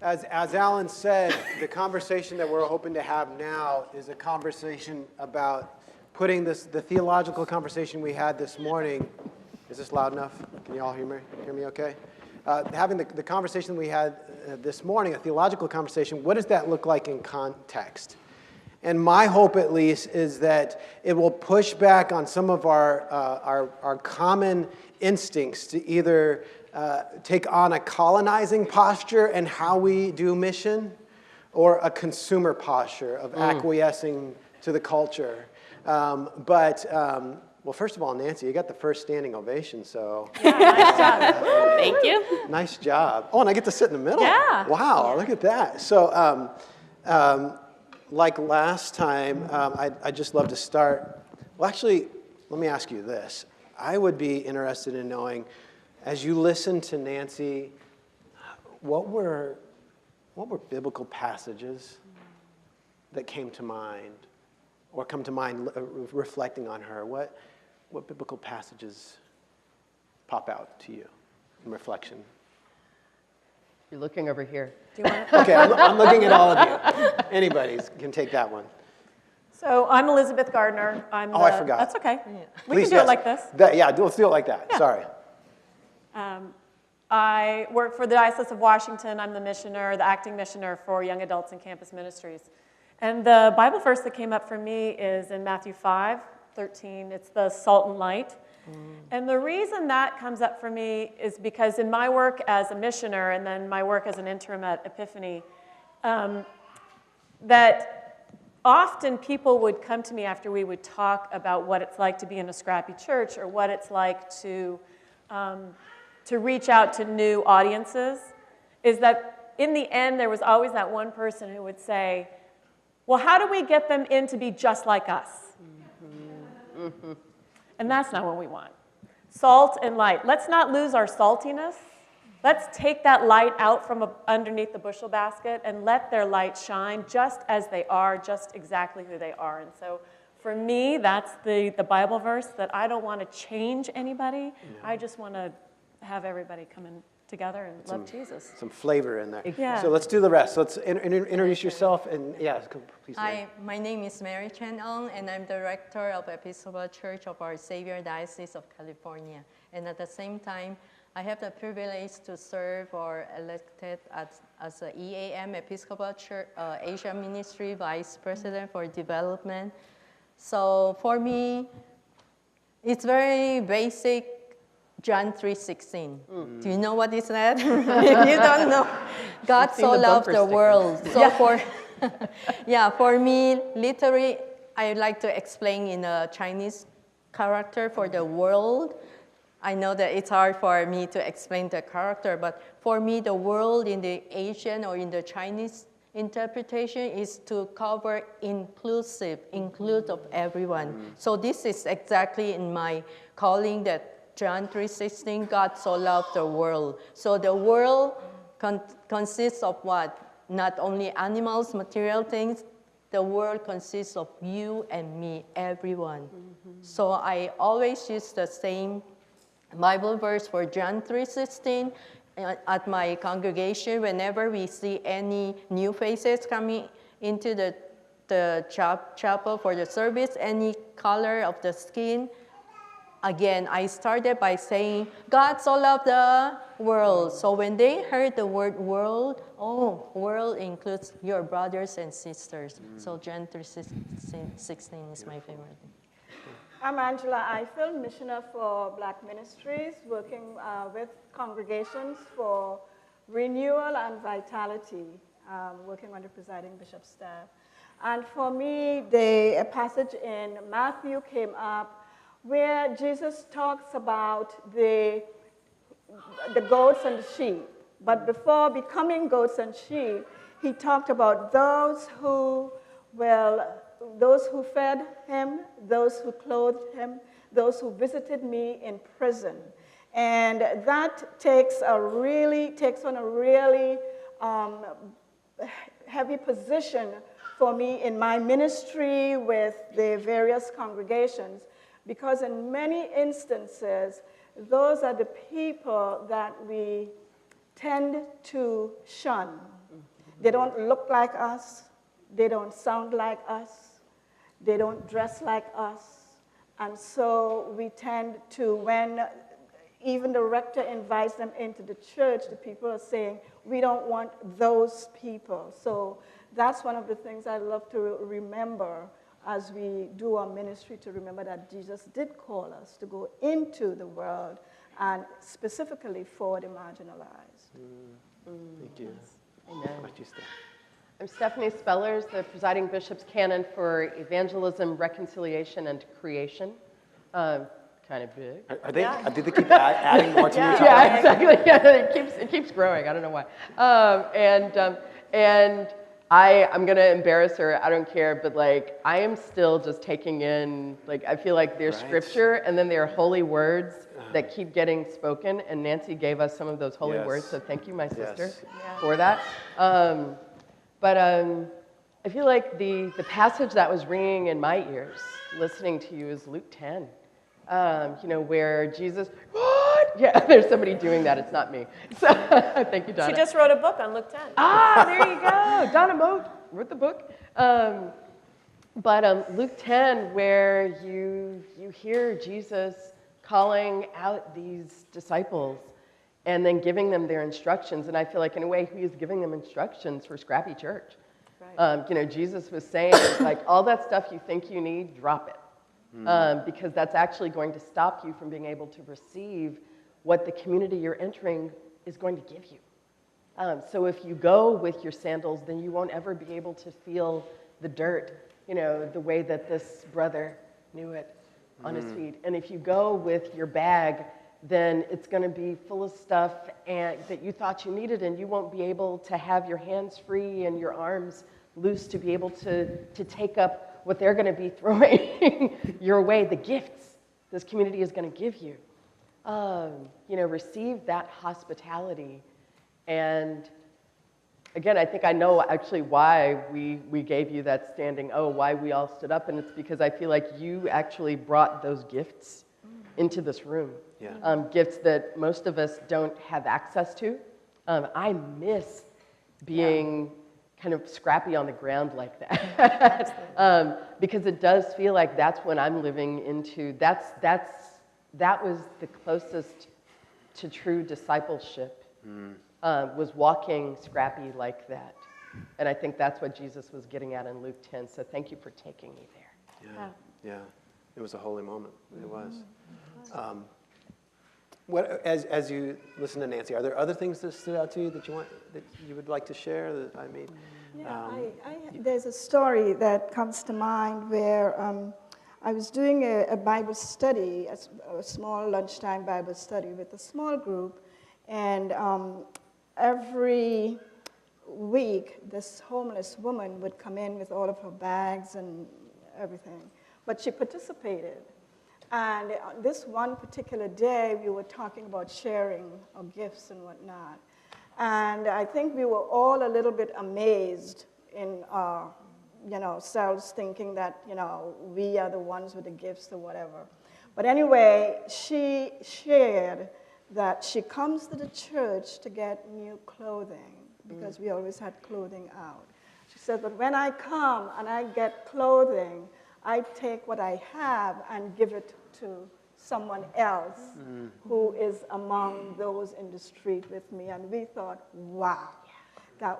As Alan said, the conversation that we're hoping to have now is a conversation about putting the theological conversation we had this morning. Is this loud enough? Can you all hear me okay? Having the conversation we had this morning, a theological conversation, what does that look like in context? And my hope, at least, is that it will push back on some of our common instincts to either take on a colonizing posture and how we do mission, or a consumer posture of acquiescing to the culture. Well, first of all, Nancy, you got the first standing ovation, so. Yeah, nice job. Thank you. Nice job. Oh, and I get to sit in the middle. Yeah. Wow, Yeah. Look at that. So, like last time, I'd just love to start. Well, actually, let me ask you this. I would be interested in knowing, as you listened to Nancy, what were biblical passages that came to mind, or come to mind reflecting on her? What biblical passages pop out to you in reflection? You're looking over here. Do you want Okay, I'm looking at all of you. Anybody can take that one. So I'm Elizabeth Gardner. I forgot. That's okay. Yeah. We can do it like this. Let's do it like that. Yeah. Sorry. I work for the Diocese of Washington. I'm the missioner, the acting missioner for young adults in campus ministries. And the Bible verse that came up for me is in Matthew 5:13. It's the salt and light. And the reason that comes up for me is because in my work as a missioner and then my work as an interim at Epiphany, that often people would come to me after we would talk about what it's like to be in a scrappy church or what it's like to reach out to new audiences, is that in the end there was always that one person who would say, well, how do we get them in to be just like us? Mm-hmm. Mm-hmm. And that's not what we want. Salt and light. Let's not lose our saltiness. Let's take that light out from underneath the bushel basket and let their light shine just as they are, just exactly who they are. And so for me, that's the Bible verse, that I don't want to change anybody. Yeah. I just want to have everybody come in together and love Jesus. Some flavor in there. Yeah. So let's do the rest. So let's introduce yourself and please. Hi, my name is Mary Chen Ong, and I'm director of Episcopal Church of Our Savior Diocese of California. And at the same time, I have the privilege to serve or elected as a EAM Episcopal Church Asia Ministry Vice President for Development. So for me, it's very basic. John 3:16. Do you know what is that? If you don't know, God so loved the world. So for me, literally, I like to explain in a Chinese character for the world. I know that it's hard for me to explain the character, but for me, the world in the Asian or in the Chinese interpretation is to cover include of everyone. So this is exactly in my calling, that John 3:16, God so loved the world. So the world consists of what? Not only animals, material things. The world consists of you and me, everyone. Mm-hmm. So I always use the same Bible verse for John 3:16 at my congregation. Whenever we see any new faces coming into the chapel for the service, any color of the skin, again, I started by saying, God so loved the world. So when they heard the word world, world includes your brothers and sisters. So John 3:16 is my favorite. I'm Angela Ifill, missioner for Black Ministries, working with congregations for renewal and vitality, working on the presiding bishop's staff. And for me, a passage in Matthew came up where Jesus talks about the goats and the sheep. But before becoming goats and sheep, he talked about those who fed him, those who clothed him, those who visited me in prison. And that takes on a really heavy position for me in my ministry with the various congregations, because in many instances, those are the people that we tend to shun They don't look like us. They don't sound like us. They don't dress like us. And so we tend to, when even the rector invites them into the church, the people are saying, we don't want those people. So that's one of the things I love to remember as we do our ministry, to remember that Jesus did call us to go into the world, and specifically for the marginalized. Thank you. Amen. What you say? I'm Stephanie Spellers, the presiding bishop's canon for evangelism, reconciliation, and creation. Kind of big. Are they? Do they keep adding more to your title? Yeah, exactly. Yeah, it keeps growing. I don't know why. And I'm gonna embarrass her. I don't care, but like I am still just taking in. Like I feel like there's scripture, and then there are holy words that keep getting spoken. And Nancy gave us some of those holy words, so thank you, my sister, for that. But I feel like the passage that was ringing in my ears, listening to you, is Luke 10. Where Jesus, what? Yeah, there's somebody doing that. It's not me. So thank you, Donna. She just wrote a book on Luke 10. There you go. Donna Moat wrote the book. But Luke 10, where you hear Jesus calling out these disciples and then giving them their instructions. And I feel like in a way he is giving them instructions for Scrappy Church. Right. Jesus was saying, like, all that stuff you think you need, drop it. Because that's actually going to stop you from being able to receive what the community you're entering is going to give you. So if you go with your sandals, then you won't ever be able to feel the dirt, the way that this brother knew it on his feet. And if you go with your bag, then it's going to be full of stuff that you thought you needed, and you won't be able to have your hands free and your arms loose to be able to take up what they're going to be throwing your way, the gifts this community is going to give you. Receive that hospitality. And again, I think I know actually why we gave you that standing why we all stood up, and it's because I feel like you actually brought those gifts into this room. Yeah. Gifts that most of us don't have access to. I miss being kind of scrappy on the ground like that. Because it does feel like that's when I'm living into, that was the closest to true discipleship, was walking scrappy like that. And I think that's what Jesus was getting at in Luke 10, so thank you for taking me there. Yeah. It was a holy moment. It was. As you listen to Nancy, are there other things that stood out to you that you would like to share? There's a story that comes to mind where I was doing a Bible study, a small lunchtime Bible study with a small group, and every week this homeless woman would come in with all of her bags and everything, but she participated. And this one particular day, we were talking about sharing our gifts and whatnot. And I think we were all a little bit amazed in our, selves, thinking that, we are the ones with the gifts or whatever. But anyway, she shared that she comes to the church to get new clothing, because we always had clothing out. She said, but when I come and I get clothing, I take what I have and give it to someone else who is among those in the street with me. And we thought, wow,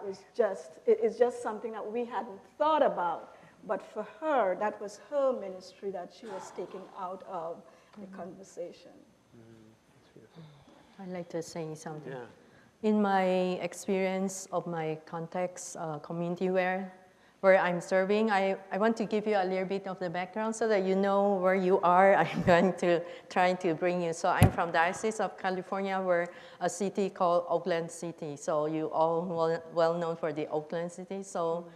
it's just something that we hadn't thought about. But for her, that was her ministry that she was taking out of the conversation. I'd like to say something. Yeah. In my experience of my context community where I'm serving, I want to give you a little bit of the background so that you know where you are. I'm going to try to bring you. So I'm from Diocese of California, where a city called Oakland City. So you all well known for the Oakland City. So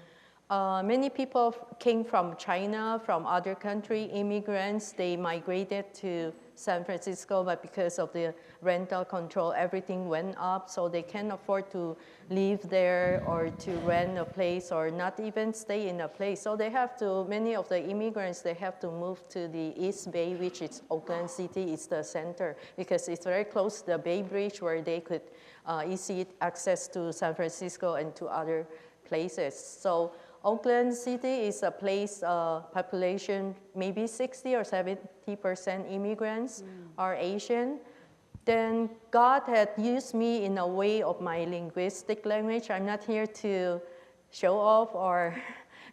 many people came from China, from other country, immigrants. They migrated to San Francisco, but because of the rental control, everything went up, so they can't afford to live there or to rent a place or not even stay in a place. So they have to, many of the immigrants, they have to move to the East Bay, which is Oakland City, is the center, because it's very close to the Bay Bridge, where they could easy access to San Francisco and to other places. So Oakland City is a place, population maybe 60 or 70% immigrants are Asian. Then God had used me in a way of my linguistic language. I'm not here to show off or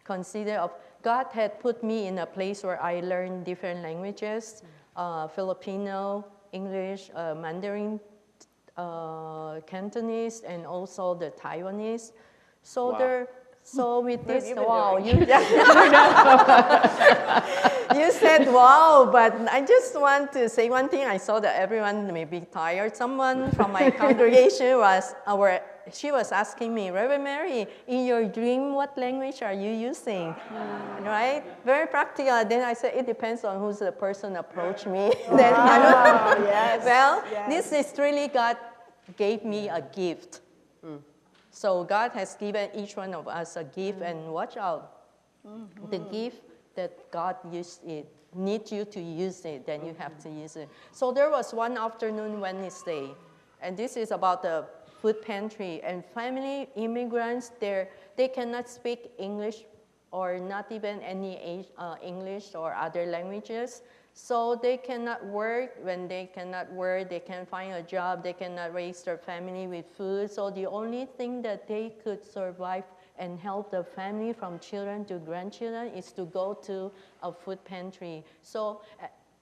consider of. God had put me in a place where I learned different languages, Filipino, English, Mandarin, Cantonese, and also the Taiwanese. So Wow. so with this, have you been wow, doing? you said wow, but I just want to say one thing. I saw that everyone may be tired. Someone from my congregation she was asking me, Reverend Mary, in your dream, what language are you using? Right? Very practical. Then I said, it depends on who's the person approached me. Then I don't yes. Well, yes. this is really God gave me a gift. So God has given each one of us a gift, and watch out. The gift that God needs you to use it, then you have to use it. So there was one afternoon Wednesday, and this is about the food pantry, and family immigrants, they cannot speak English or not even any English or other languages. So they cannot work. When they cannot work, they can't find a job. They cannot raise their family with food. So the only thing that they could survive and help the family from children to grandchildren is to go to a food pantry. So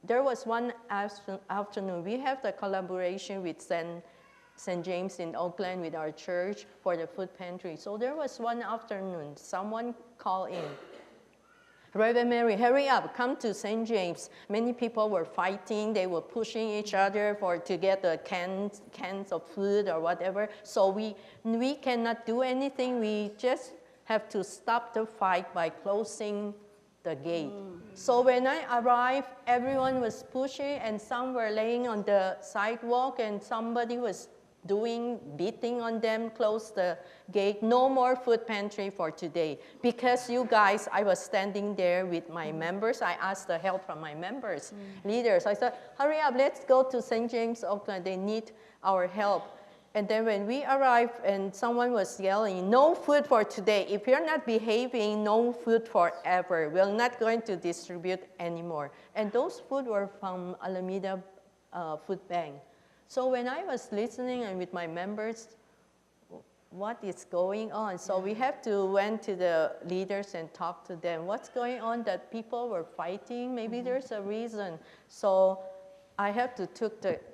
there was one afternoon. We have the collaboration with St. James in Oakland with our church for the food pantry. So there was one afternoon, someone called in. Reverend Mary, hurry up, come to St. James. Many people were fighting. They were pushing each other to get the cans of food or whatever. So we cannot do anything. We just have to stop the fight by closing the gate. So when I arrived, everyone was pushing, and some were laying on the sidewalk, and somebody was beating on them, close the gate. No more food pantry for today. Because you guys, I was standing there with my members. I asked the help from my members, leaders. I said, hurry up, let's go to St. James, Oakland. They need our help. And then when we arrived and someone was yelling, no food for today. If you're not behaving, no food forever. We're not going to distribute anymore. And those food were from Alameda Food Bank. So when I was listening and with my members, what is going on? So we have to went to the leaders and talk to them. What's going on that people were fighting? Maybe there's a reason. So I have to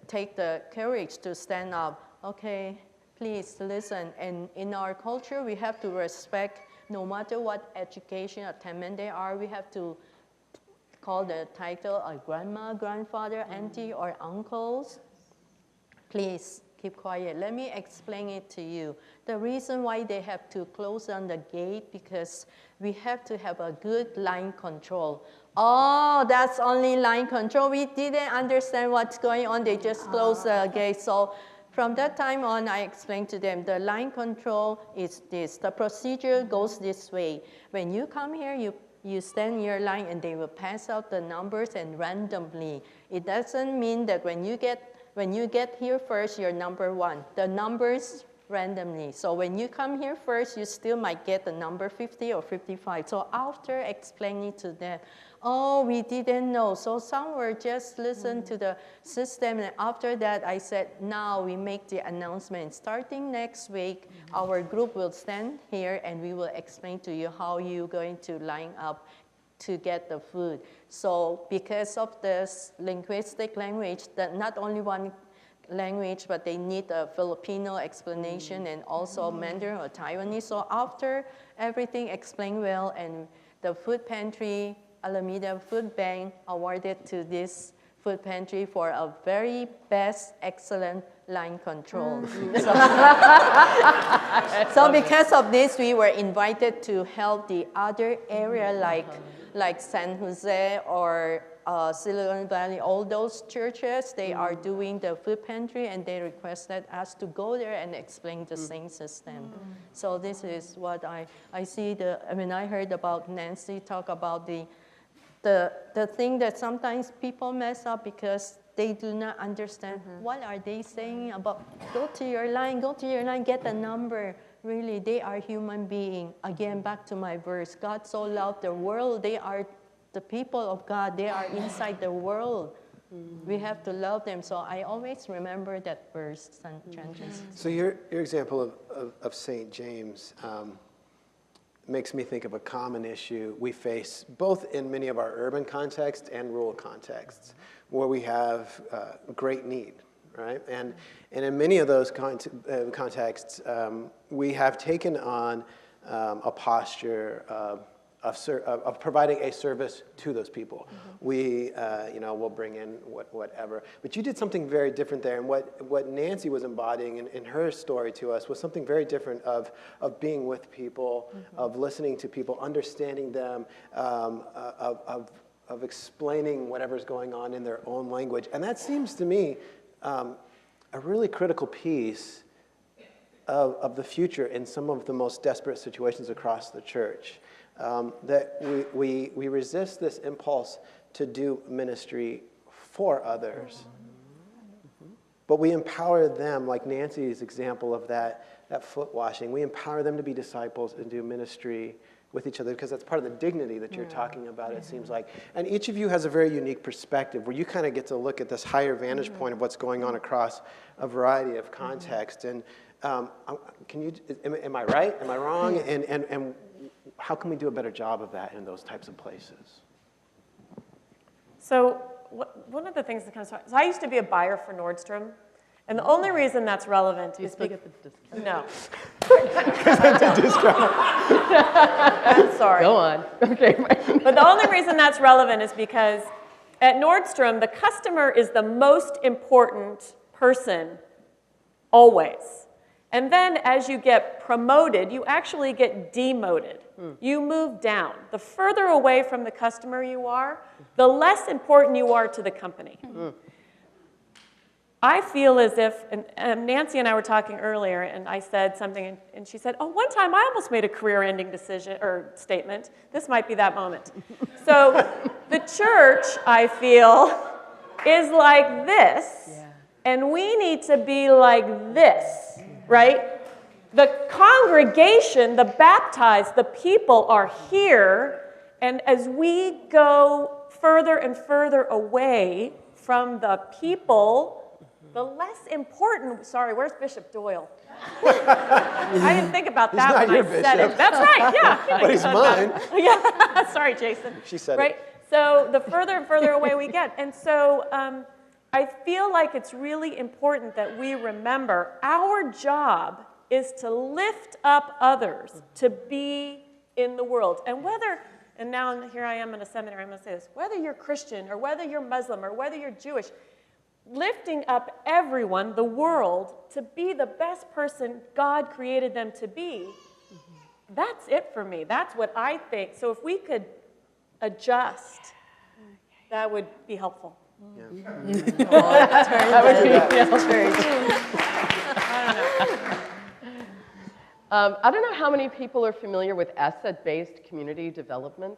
take the courage to stand up. Okay, please listen. And in our culture, we have to respect no matter what education attainment they are, we have to call the title a grandma, grandfather, auntie, or uncles. Please keep quiet. Let me explain it to you. The reason why they have to close on the gate because we have to have a good line control. Oh, that's only line control. We didn't understand what's going on. They just closed the gate. So from that time on, I explained to them, the line control is this. The procedure goes this way. When you come here, you stand in your line and they will pass out the numbers and randomly. It doesn't mean that when you get here first, you're number one. The numbers randomly. So when you come here first, you still might get the number 50 or 55. So after explaining to them, oh, we didn't know. So some were just listen to the system. And after that, I said, now we make the announcement. Starting next week, our group will stand here and we will explain to you how you're going to line up to get the food. So because of this linguistic language, that not only one language, but they need a Filipino explanation and also Mandarin or Taiwanese. So after everything explained well and the food pantry, Alameda Food Bank awarded to this food pantry for a very best, excellent line control. So because of this, we were invited to help the other area like San Jose or Silicon Valley, all those churches, they are doing the food pantry and they requested us to go there and explain the same system. So this is what I see. I heard about Nancy talk about the thing that sometimes people mess up because they do not understand what are they saying about go to your line, get the number. really, they are human beings. Again, back to my verse, God so loved the world. They are the people of God. They are inside the world. We have to love them. So I always remember that verse, John Jesus. So your example of St. James makes me think of a common issue we face both in many of our urban contexts and rural contexts where we have great need, right? And in many of those contexts, we have taken on a posture of providing a service to those people. We, will bring in whatever. But you did something very different there, and what Nancy was embodying in her story to us was something very different of being with people, of listening to people, understanding them, of explaining whatever's going on in their own language. And that seems to me a really critical piece of the future in some of the most desperate situations across the church. That we resist this impulse to do ministry for others, but we empower them, like Nancy's example of that foot washing. We empower them to be disciples and do ministry with each other because that's part of the dignity that you're talking about, it seems like. And each of you has a very unique perspective where you kind of get to look at this higher vantage point of what's going on across a variety of contexts. And am I right? Am I wrong? And how can we do a better job of that in those types of places? So one of the things that comes to mind is I used to be a buyer for Nordstrom, and the only reason that's relevant is Still get the discount. no. Discount. I'm sorry. Go on. Okay. But the only reason that's relevant is because at Nordstrom, the customer is the most important person always. And then as you get promoted, you actually get demoted. You move down. The further away from the customer you are, the less important you are to the company. I feel as if, and Nancy and I were talking earlier, and I said something, and she said, oh, one time I almost made a career-ending decision or statement. This might be that moment. So the church, I feel, is like this, and we need to be like this, right? The congregation, the baptized, the people are here, and as we go further and further away from the people, the less important, sorry, where's Bishop Doyle? I didn't think about that when I said it. That's right, yeah. But he's mine. Yeah, sorry, Jason. She said right? it. So the further and further away we get. And so I feel like it's really important that we remember our job is to lift up others, to be in the world. And and now here I am in a seminary, I'm going to say this, whether you're Christian or whether you're Muslim or whether you're Jewish, lifting up everyone, the world, to be the best person God created them to be, that's it for me. That's what I think. So if we could adjust, that would be helpful. Yeah. That would be I don't know how many people are familiar with asset-based community development.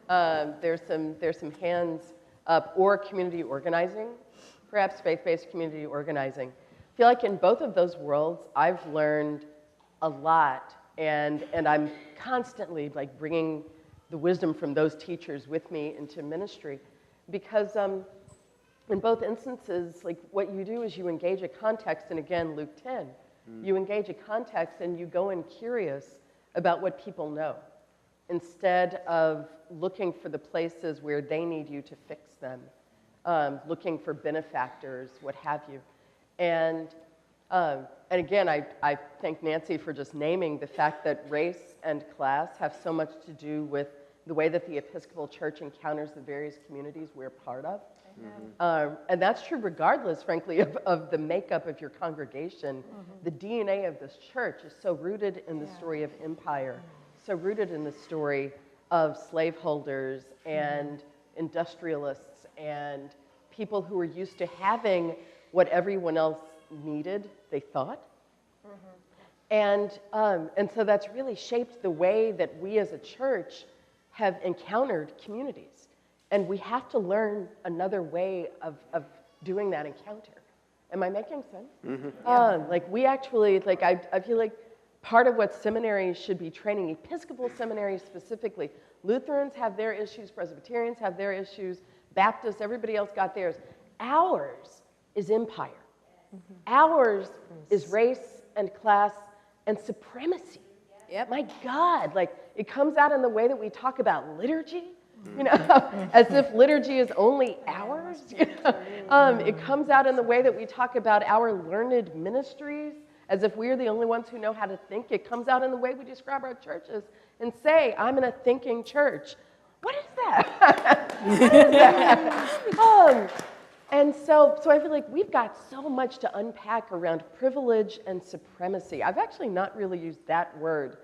There's some hands up, or community organizing, perhaps faith-based community organizing. I feel like in both of those worlds, I've learned a lot, and I'm constantly like bringing the wisdom from those teachers with me into ministry, because in both instances, like what you do is you engage a context, and again, Luke 10, you engage a context and you go in curious about what people know, instead of looking for the places where they need you to fix them, looking for benefactors, what have you. And again, I thank Nancy for just naming the fact that race and class have so much to do with the way that the Episcopal Church encounters the various communities we're part of. And that's true regardless, frankly, of the makeup of your congregation. The DNA of this church is so rooted in the story of empire, so rooted in the story of slaveholders and industrialists and people who were used to having what everyone else needed, they thought. And so that's really shaped the way that we as a church have encountered communities. And we have to learn another way of doing that encounter. Am I making sense? Like we actually, like I feel like part of what seminaries should be training, Episcopal seminaries specifically. Lutherans have their issues, Presbyterians have their issues, Baptists, everybody else got theirs. Ours is empire. Ours is race and class and supremacy. Yep. My God, like it comes out in the way that we talk about liturgy, you know, as if liturgy is only ours. You know? It comes out in the way that we talk about our learned ministries, as if we're the only ones who know how to think. It comes out in the way we describe our churches and say, I'm in a thinking church. What is that? What is that? And so I feel like we've got so much to unpack around privilege and supremacy. I've actually not really used that word,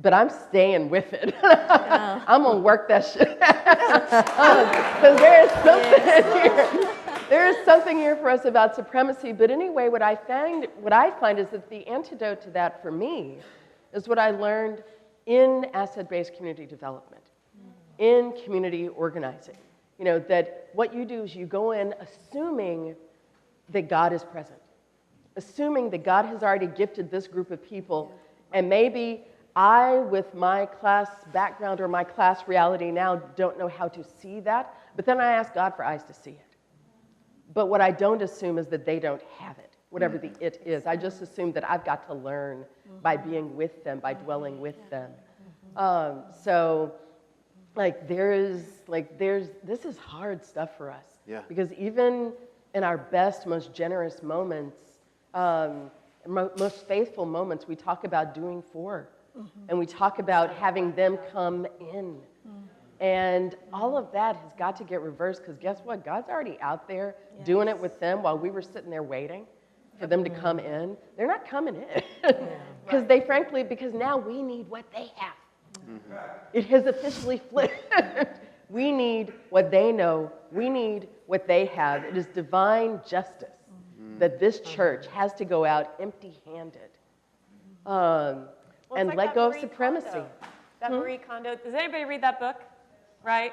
but I'm staying with it. I'm going to work that shit. Because there is something here. There is something here for us about supremacy. But anyway, what I find is that the antidote to that for me is what I learned in asset-based community development, in community organizing. You know, that what you do is you go in assuming that God is present, assuming that God has already gifted this group of people, and maybe I, with my class background or my class reality now, don't know how to see that, but then I ask God for eyes to see it. But what I don't assume is that they don't have it, whatever the it is. I just assume that I've got to learn by being with them, by dwelling with them. This is hard stuff for us. Yeah. Because even in our best, most generous moments, most faithful moments, we talk about doing for, and we talk about having them come in. And all of that has got to get reversed, because guess what? God's already out there doing it with them while we were sitting there waiting for them to come in. They're not coming in. Because now we need what they have. It has officially flipped. We need what they know. We need what they have. It is divine justice that this church has to go out empty-handed and like let that go of Marie supremacy. Kondo. That Marie Kondo. Does anybody read that book? Right?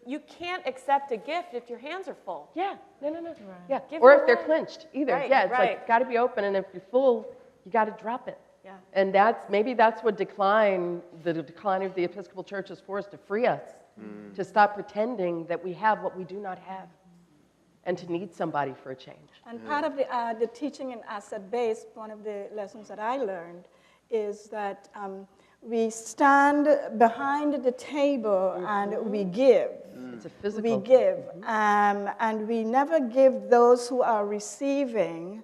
You can't accept a gift if your hands are full. Yeah, no. Right. Yeah, Give or it if they're away. clenched, either. Right, Yeah, it's right. like got to be open, and if you're full, you got to drop it. Yeah. And maybe that's what the decline of the Episcopal Church is for us, to free us, to stop pretending that we have what we do not have, and to need somebody for a change. And part of the teaching in asset-based, one of the lessons that I learned is that we stand behind the table and we give. It's a physical. We give, and we never give those who are receiving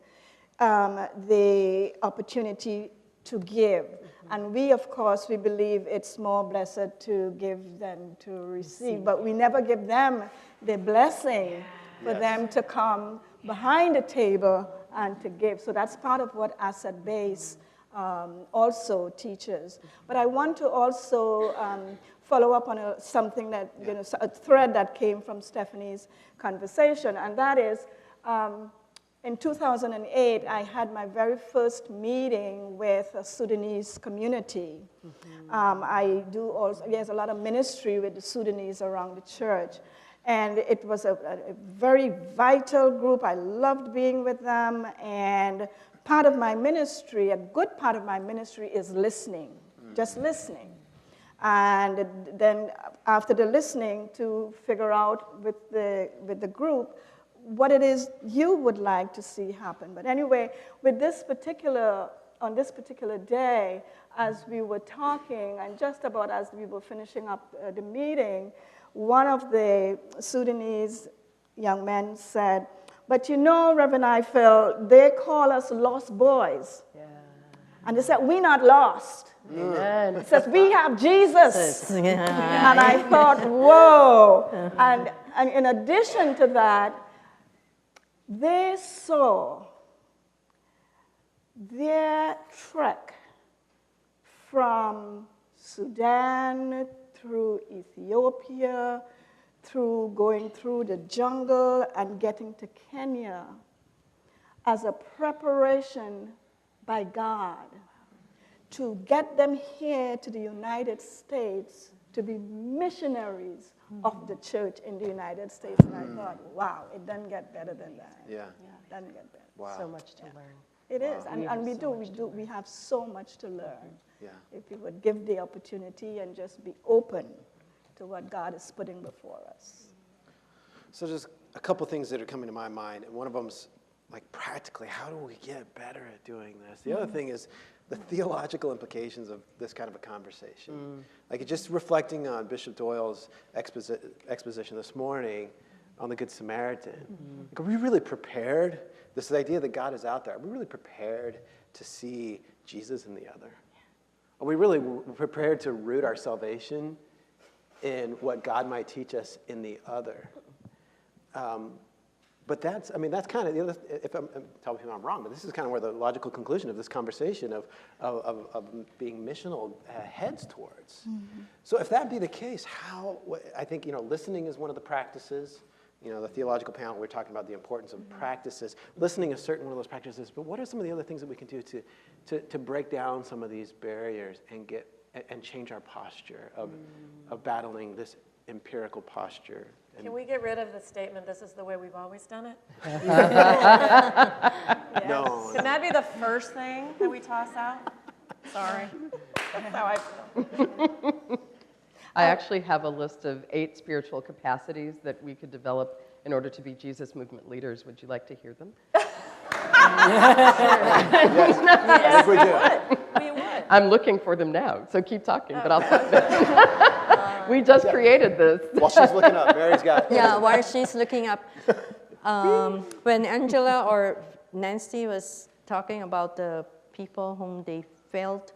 the opportunity to give. And we, of course, we believe it's more blessed to give than to receive, but we never give them the blessing for them to come behind the table and to give. So that's part of what asset-based also teaches. But I want to also follow up on something that, a thread that came from Stephanie's conversation, and that is, in 2008, I had my very first meeting with a Sudanese community. I do also, there's a lot of ministry with the Sudanese around the church. And it was a very vital group. I loved being with them. And part of my ministry, a good part of my ministry is listening, just listening. And then after the listening, to figure out with the group what it is you would like to see happen. But anyway, on this particular day, as we were talking, and just about as we were finishing up the meeting, one of the Sudanese young men said, "But you know, Reverend Ifill, they call us lost boys." Yeah. And they said, "We're not lost." Amen. It says, "We have Jesus." And I thought, whoa. And in addition to that, they saw their trek from Sudan through Ethiopia, through going through the jungle and getting to Kenya as a preparation by God to get them here to the United States to be missionaries of the church in the United States. And I thought, wow, it doesn't get better than that. Yeah. Doesn't get better. Wow. So much to learn. It is, and we have so much to learn. Yeah. If we would give the opportunity and just be open to what God is putting before us. So just a couple things that are coming to my mind, and one of them's like practically, how do we get better at doing this? The other thing is the theological implications of this kind of a conversation. Like just reflecting on Bishop Doyle's exposition this morning on the Good Samaritan. Like, are we really prepared? This idea that God is out there, are we really prepared to see Jesus in the other? Are we really prepared to root our salvation in what God might teach us in the other? But that's kind of the other, if I'm telling people I'm wrong, but this is kind of where the logical conclusion of this conversation of being missional heads towards. So if that be the case, I think, listening is one of the practices. The theological panel, we're talking about the importance of practices. Listening is certainly one of those practices, but what are some of the other things that we can do to break down some of these barriers and change our posture of battling this empirical posture? Can we get rid of the statement, this is the way we've always done it? No. Can that be the first thing that we toss out? Sorry. That's how I feel. I actually have a list of 8 spiritual capacities that we could develop in order to be Jesus movement leaders. Would you like to hear them? Yes, I think we do. We would. I'm looking for them now, so keep talking, but I'll find them. We just created this. While she's looking up, Mary's got. Yeah, while she's looking up, when Angela or Nancy was talking about the people whom they felt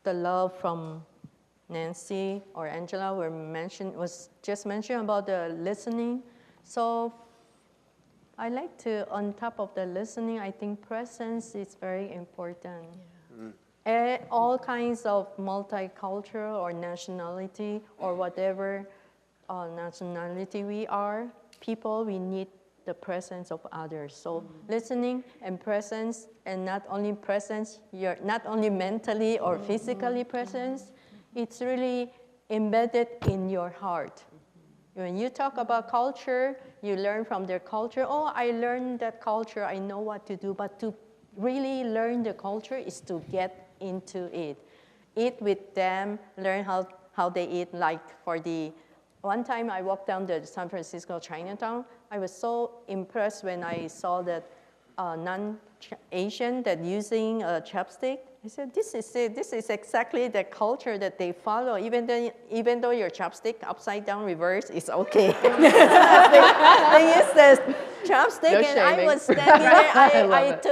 the love from Nancy or Angela was just mentioned about the listening. So I like to, on top of the listening, I think presence is very important. All kinds of multicultural or nationality or whatever nationality we are, people, we need the presence of others. So listening and presence, and not only presence, you're not only mentally or physically presence, it's really embedded in your heart. When you talk about culture, you learn from their culture. Oh, I learned that culture, I know what to do. But to really learn the culture is to get into it. Eat with them, learn how they eat. Like for the one time I walked down the San Francisco Chinatown, I was so impressed when I saw that non-Asian that using a chopstick. I said, this is it. This is exactly the culture that they follow. Even though your chopstick upside down reverse is okay. they use the chopstick, No and shaming. I was standing there.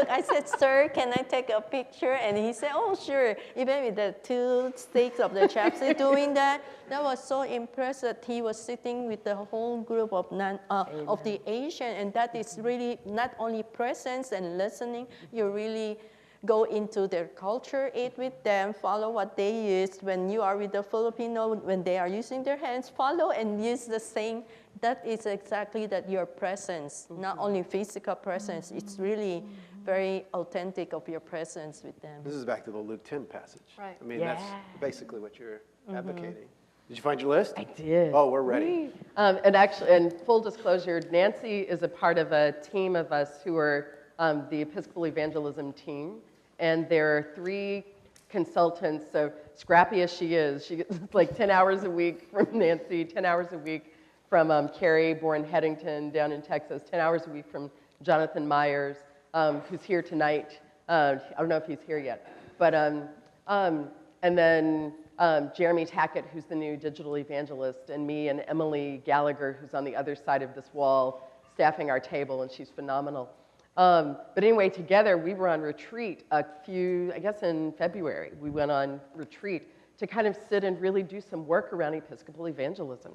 I I said, sir, can I take a picture? And he said, oh, sure. Even with the 2 sticks of the chopstick doing that, that was so impressed that he was sitting with the whole group of the Asian, and that is really not only presence and listening. You really go into their culture, eat with them, follow what they use. When you are with the Filipino, when they are using their hands, follow and use the same. That is exactly that your presence, not only physical presence, it's really very authentic of your presence with them. This is back to the Luke 10 passage. Right. I mean, that's basically what you're advocating. Did you find your list? I did. Oh, we're ready. And full disclosure, Nancy is a part of a team of us who are the Episcopal Evangelism team. And there are 3 consultants, so scrappy as she is, she gets like 10 hours a week from Nancy, 10 hours a week from Carrie Bourne-Headington down in Texas, 10 hours a week from Jonathan Myers, who's here tonight. I don't know if he's here yet. But, and then Jeremy Tackett, who's the new digital evangelist, and me and Emily Gallagher, who's on the other side of this wall, staffing our table, and she's phenomenal. But anyway, together we were on retreat in February. We went on retreat to kind of sit and really do some work around Episcopal evangelism.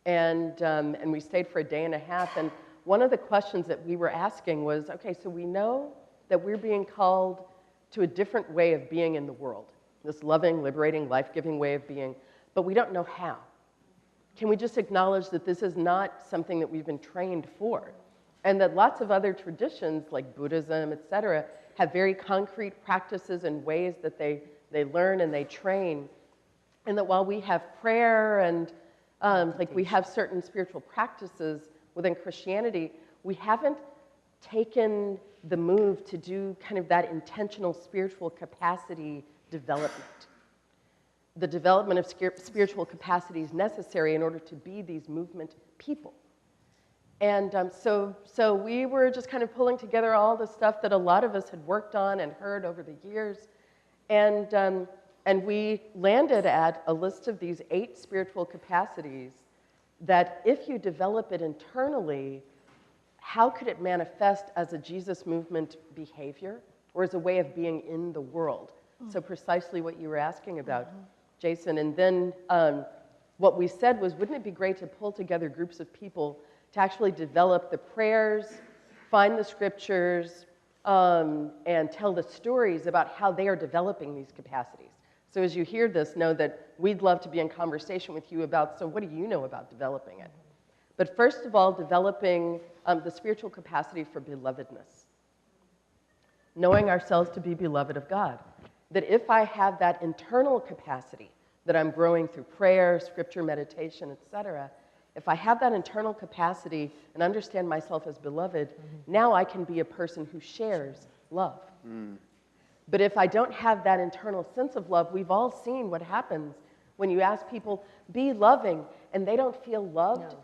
And we stayed for a day and a half. And one of the questions that we were asking was, okay, so we know that we're being called to a different way of being in the world, this loving, liberating, life-giving way of being, but we don't know how. Can we just acknowledge that this is not something that we've been trained for? And that lots of other traditions, like Buddhism, et cetera, have very concrete practices and ways that they learn and they train. And that while we have prayer and we have certain spiritual practices within Christianity, we haven't taken the move to do kind of that intentional spiritual capacity development. The development of spiritual capacity is necessary in order to be these movement people. And so we were just kind of pulling together all the stuff that a lot of us had worked on and heard over the years. And we landed at a list of these 8 spiritual capacities that if you develop it internally, how could it manifest as a Jesus movement behavior or as a way of being in the world? So precisely what you were asking about, Jason. And then what we said was, wouldn't it be great to pull together groups of people to actually develop the prayers, find the scriptures, and tell the stories about how they are developing these capacities. So as you hear this, know that we'd love to be in conversation with you about, so what do you know about developing it? But first of all, developing the spiritual capacity for belovedness. Knowing ourselves to be beloved of God. That if I have that internal capacity that I'm growing through prayer, scripture, meditation, etc., if I have that internal capacity and understand myself as beloved, now I can be a person who shares love. But if I don't have that internal sense of love, we've all seen what happens when you ask people, be loving, and they don't feel loved. No.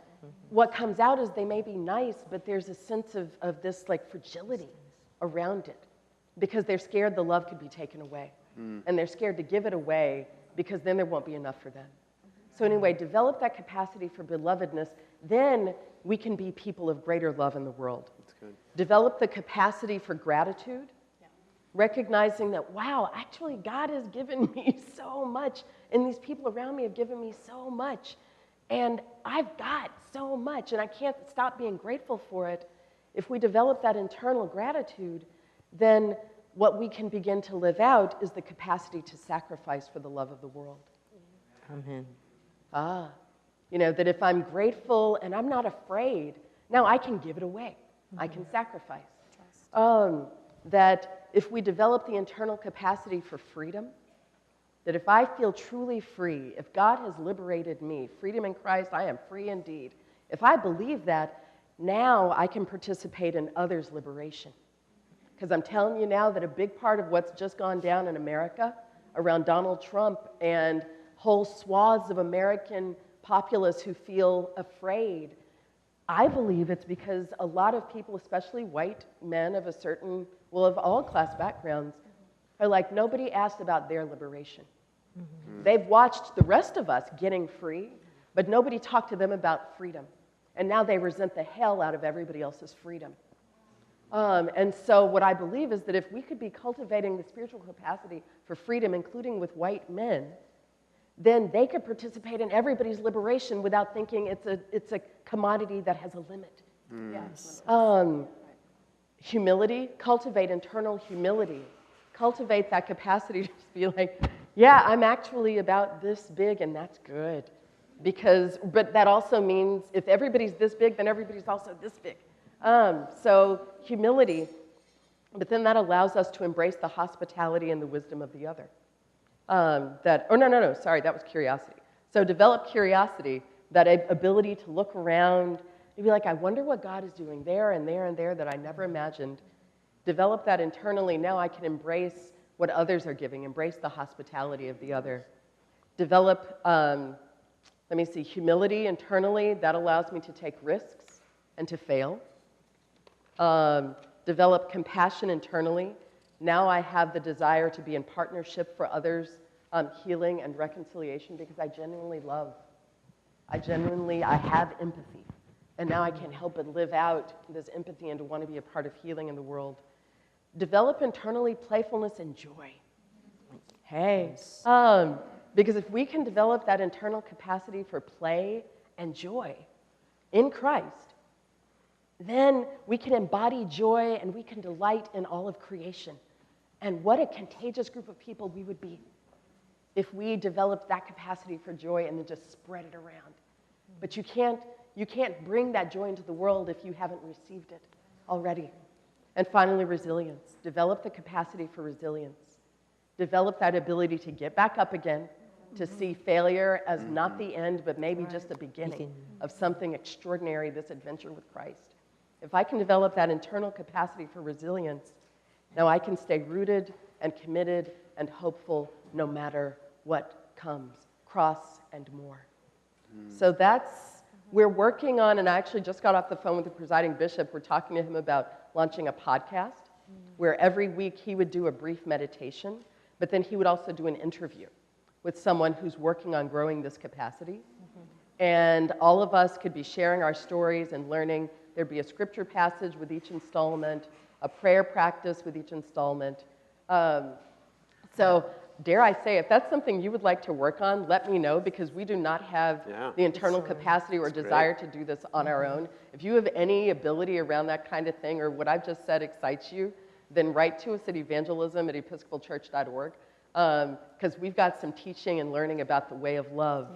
What comes out is they may be nice, but there's a sense of this like fragility around it because they're scared the love could be taken away. And they're scared to give it away because then there won't be enough for them. So anyway, develop that capacity for belovedness, then we can be people of greater love in the world. That's good. Develop the capacity for gratitude, recognizing that, wow, actually God has given me so much, and these people around me have given me so much, and I've got so much, and I can't stop being grateful for it. If we develop that internal gratitude, then what we can begin to live out is the capacity to sacrifice for the love of the world. Amen. You know, that if I'm grateful and I'm not afraid, now I can give it away. I can sacrifice. That if we develop the internal capacity for freedom, that if I feel truly free, if God has liberated me, freedom in Christ, I am free indeed. If I believe that, now I can participate in others' liberation. Because I'm telling you now that a big part of what's just gone down in America around Donald Trump and whole swaths of American populace who feel afraid, I believe it's because a lot of people, especially white men of a certain, well, of all class backgrounds, are like, nobody asked about their liberation. They've watched the rest of us getting free, but nobody talked to them about freedom. And now they resent the hell out of everybody else's freedom. And so what I believe is that if we could be cultivating the spiritual capacity for freedom, including with white men, then they could participate in everybody's liberation without thinking it's a commodity that has a limit. Yes. Humility, cultivate internal humility. Cultivate that capacity to just be like, yeah, I'm actually about this big, and that's good. But that also means if everybody's this big, then everybody's also this big. So humility, but then that allows us to embrace the hospitality and the wisdom of the other. That was curiosity. So develop curiosity, that ability to look around and be like, I wonder what God is doing there and there and there that I never imagined. Develop that internally. Now I can embrace what others are giving, embrace the hospitality of the other. Develop, humility internally. That allows me to take risks and to fail. Develop compassion internally. Now I have the desire to be in partnership for others' healing and reconciliation because I genuinely love. I have empathy. And now I can't help but live out this empathy and to want to be a part of healing in the world. Develop internally playfulness and joy. Because if we can develop that internal capacity for play and joy in Christ, then we can embody joy and we can delight in all of creation. And what a contagious group of people we would be if we developed that capacity for joy and then just spread it around. But you can't bring that joy into the world if you haven't received it already. And finally, resilience. Develop the capacity for resilience. Develop that ability to get back up again, to see failure as not the end, but maybe just the beginning of something extraordinary, this adventure with Christ. if I can develop that internal capacity for resilience, now I can stay rooted and committed and hopeful no matter what comes, cross and more. So we're working on, and I actually just got off the phone with the presiding bishop. We're talking to him about launching a podcast where every week he would do a brief meditation, but then he would also do an interview with someone who's working on growing this capacity. And all of us could be sharing our stories and learning. There'd be a scripture passage with each installment, a prayer practice with each installment. So dare I say, if that's something you would like to work on, let me know, because we do not have the internal capacity or desire to do this on our own. If you have any ability around that kind of thing, or what I've just said excites you, then write to us at evangelism@episcopalchurch.org, because we've got some teaching and learning about the way of love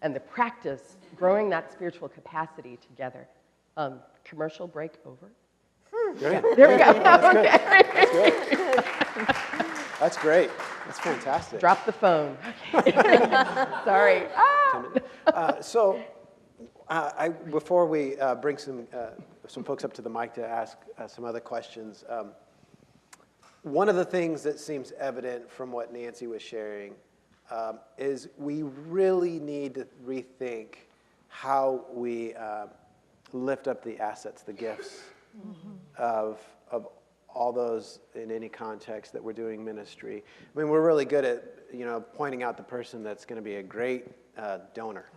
and the practice, growing that spiritual capacity together. Commercial break over. There we go. That's good. That's great. That's fantastic. Drop the phone. Sorry. So, before we bring some folks up to the mic to ask some other questions, one of the things that seems evident from what Nancy was sharing is we really need to rethink how we lift up the assets, the gifts of all those in any context that we're doing ministry. I mean, we're really good at, pointing out the person that's going to be a great donor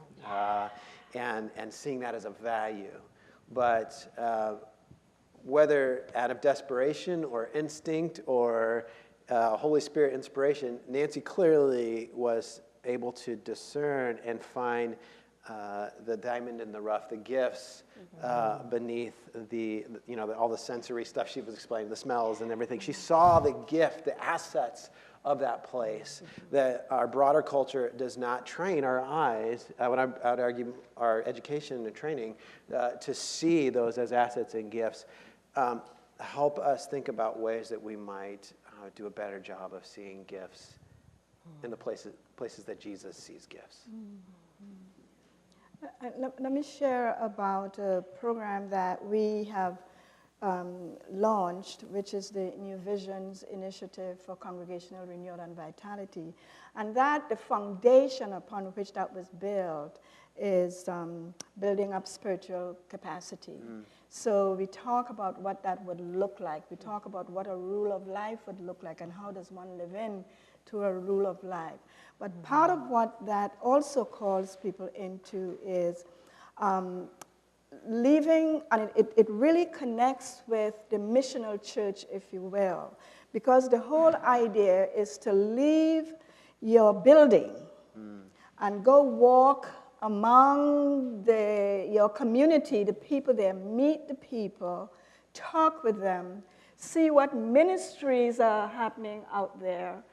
and seeing that as a value. But whether out of desperation or instinct or Holy Spirit inspiration, Nancy clearly was able to discern and find the diamond in the rough, the gifts beneath all the sensory stuff she was explaining, the smells and everything. She saw the gift, the assets of that place that our broader culture does not train our eyes, I would argue our education and training, to see those as assets and gifts. Help us think about ways that we might do a better job of seeing gifts in the places that Jesus sees gifts. Let me share about a program that we have launched, which is the New Visions Initiative for Congregational Renewal and Vitality. And that, the foundation upon which that was built is building up spiritual capacity. So we talk about what that would look like. We talk about what a rule of life would look like and how does one live in to a rule of life. But part of what that also calls people into is leaving, and it really connects with the missional church, if you will, because the whole idea is to leave your building and go walk among your community, the people there, meet the people, talk with them, see what ministries are happening out there,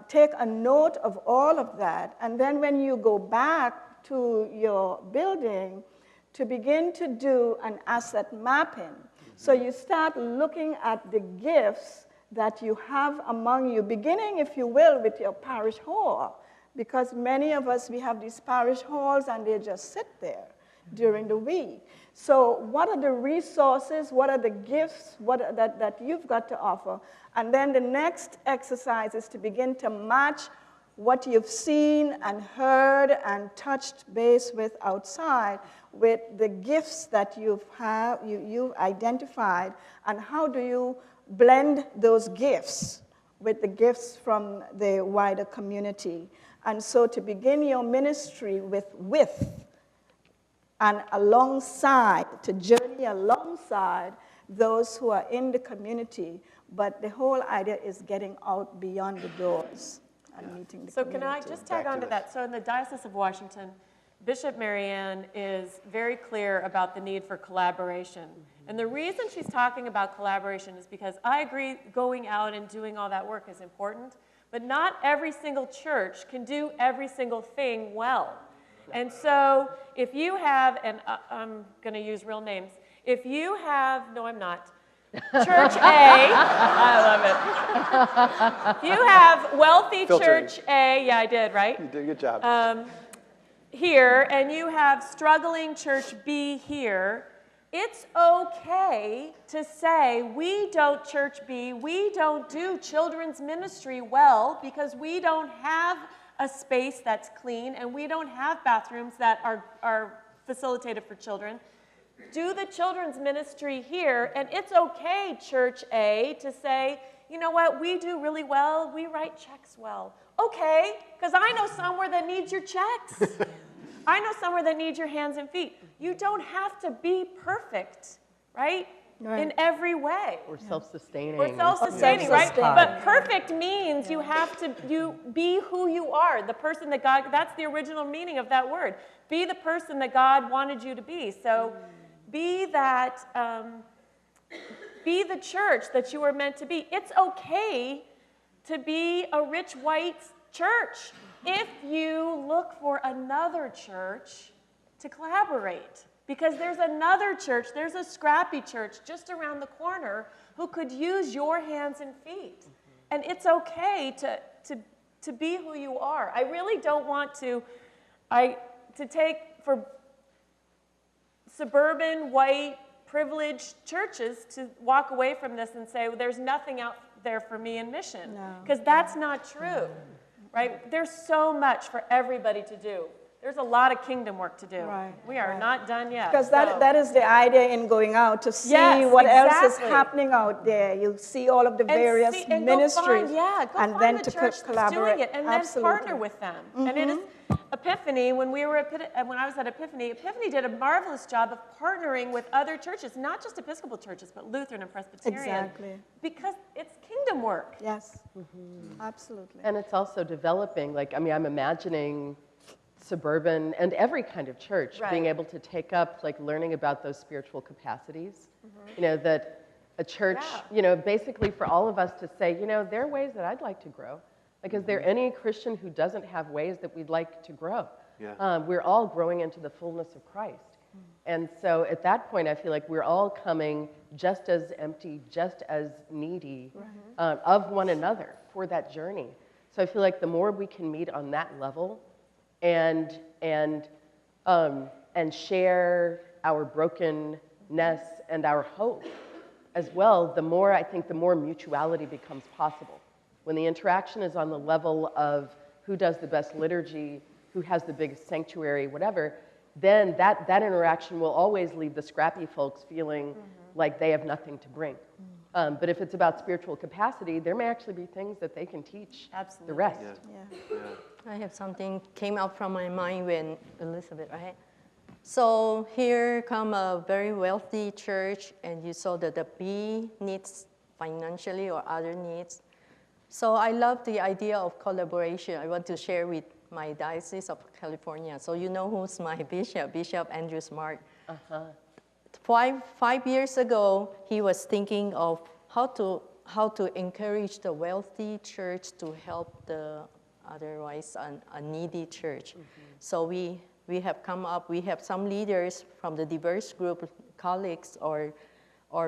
take a note of all of that, and then when you go back to your building, to begin to do an asset mapping. So you start looking at the gifts that you have among you, beginning, if you will, with your parish hall, because many of us, we have these parish halls and they just sit there during the week. So what are the resources, what are the gifts that you've got to offer? And then the next exercise is to begin to match what you've seen and heard and touched base with outside with the gifts that you've identified, and how do you blend those gifts with the gifts from the wider community. And so to begin your ministry with and alongside, to journey alongside those who are in the community, but the whole idea is getting out beyond the doors and meeting the community. So can I just tag on to that? So in the Diocese of Washington, Bishop Marianne is very clear about the need for collaboration. And the reason she's talking about collaboration is because I agree going out and doing all that work is important, but not every single church can do every single thing well. And so if you have, and I'm going to use real names, if you have, no I'm not, Church A, I love it. If you have wealthy Filtering. Church A, yeah I did, right? You did a good job. Here, and you have struggling Church B here, It's okay to say we don't, Church B, we don't do children's ministry well because we don't have a space that's clean and we don't have bathrooms that are facilitated for children. Do the children's ministry here, and it's okay, Church A, to say, you know what, we do really well, we write checks well. Okay, because I know somewhere that needs your checks. I know somewhere that needs your hands and feet. You don't have to be perfect, right? In every way. Or self-sustaining. Or self-sustaining, right? But perfect means you have to be who you are, the person that God, that's the original meaning of that word. Be the person that God wanted you to be. So be that, be the church that you were meant to be. It's okay to be a rich white church if you look for another church to collaborate. Because there's another church, there's a scrappy church just around the corner who could use your hands and feet. And it's okay to be who you are. I really don't want to take for suburban, white, privileged churches to walk away from this and say, well, there's nothing out there for me in mission. Because that's not true, right? There's so much for everybody to do. There's a lot of kingdom work to do. Right, We are not done yet. Because that is the idea in going out, to see what else is happening out there. You see all of the various ministries, and then the to church collaborate. doing it, and then partner with them. And it is Epiphany. When I was at Epiphany did a marvelous job of partnering with other churches, not just Episcopal churches, but Lutheran and Presbyterian. Exactly. Because it's kingdom work. Yes, absolutely. And it's also developing, like, I mean, I'm imagining suburban and every kind of church being able to take up, like, learning about those spiritual capacities. You know, that a church, you know, basically for all of us to say, you know, there are ways that I'd like to grow. Like, is there any Christian who doesn't have ways that we'd like to grow? We're all growing into the fullness of Christ. And so at that point, I feel like we're all coming just as empty, just as needy of one another for that journey. So I feel like the more we can meet on that level and share our brokenness and our hope as well, the more, I think, the more mutuality becomes possible. When the interaction is on the level of who does the best liturgy, who has the biggest sanctuary, whatever, then that interaction will always leave the scrappy folks feeling like they have nothing to bring. But if it's about spiritual capacity, there may actually be things that they can teach the rest. I have something came up from my mind when Elizabeth, right? So here come a very wealthy church, and you saw that the B needs financially or other needs. So I love the idea of collaboration. I want to share with my Diocese of California. So you know who's my bishop, Bishop Andrew Smart. 5 years ago, he was thinking of how to encourage the wealthy church to help the otherwise a needy church. So we have come up, we have some leaders from the diverse group, colleagues or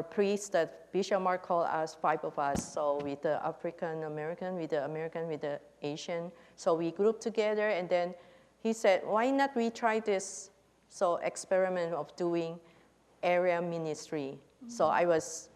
priests that Bishop Mark called us, 5 of us. So with the African American, with the American, with the Asian. So we grouped together, and then he said, why not we try this experiment of doing area ministry. So I was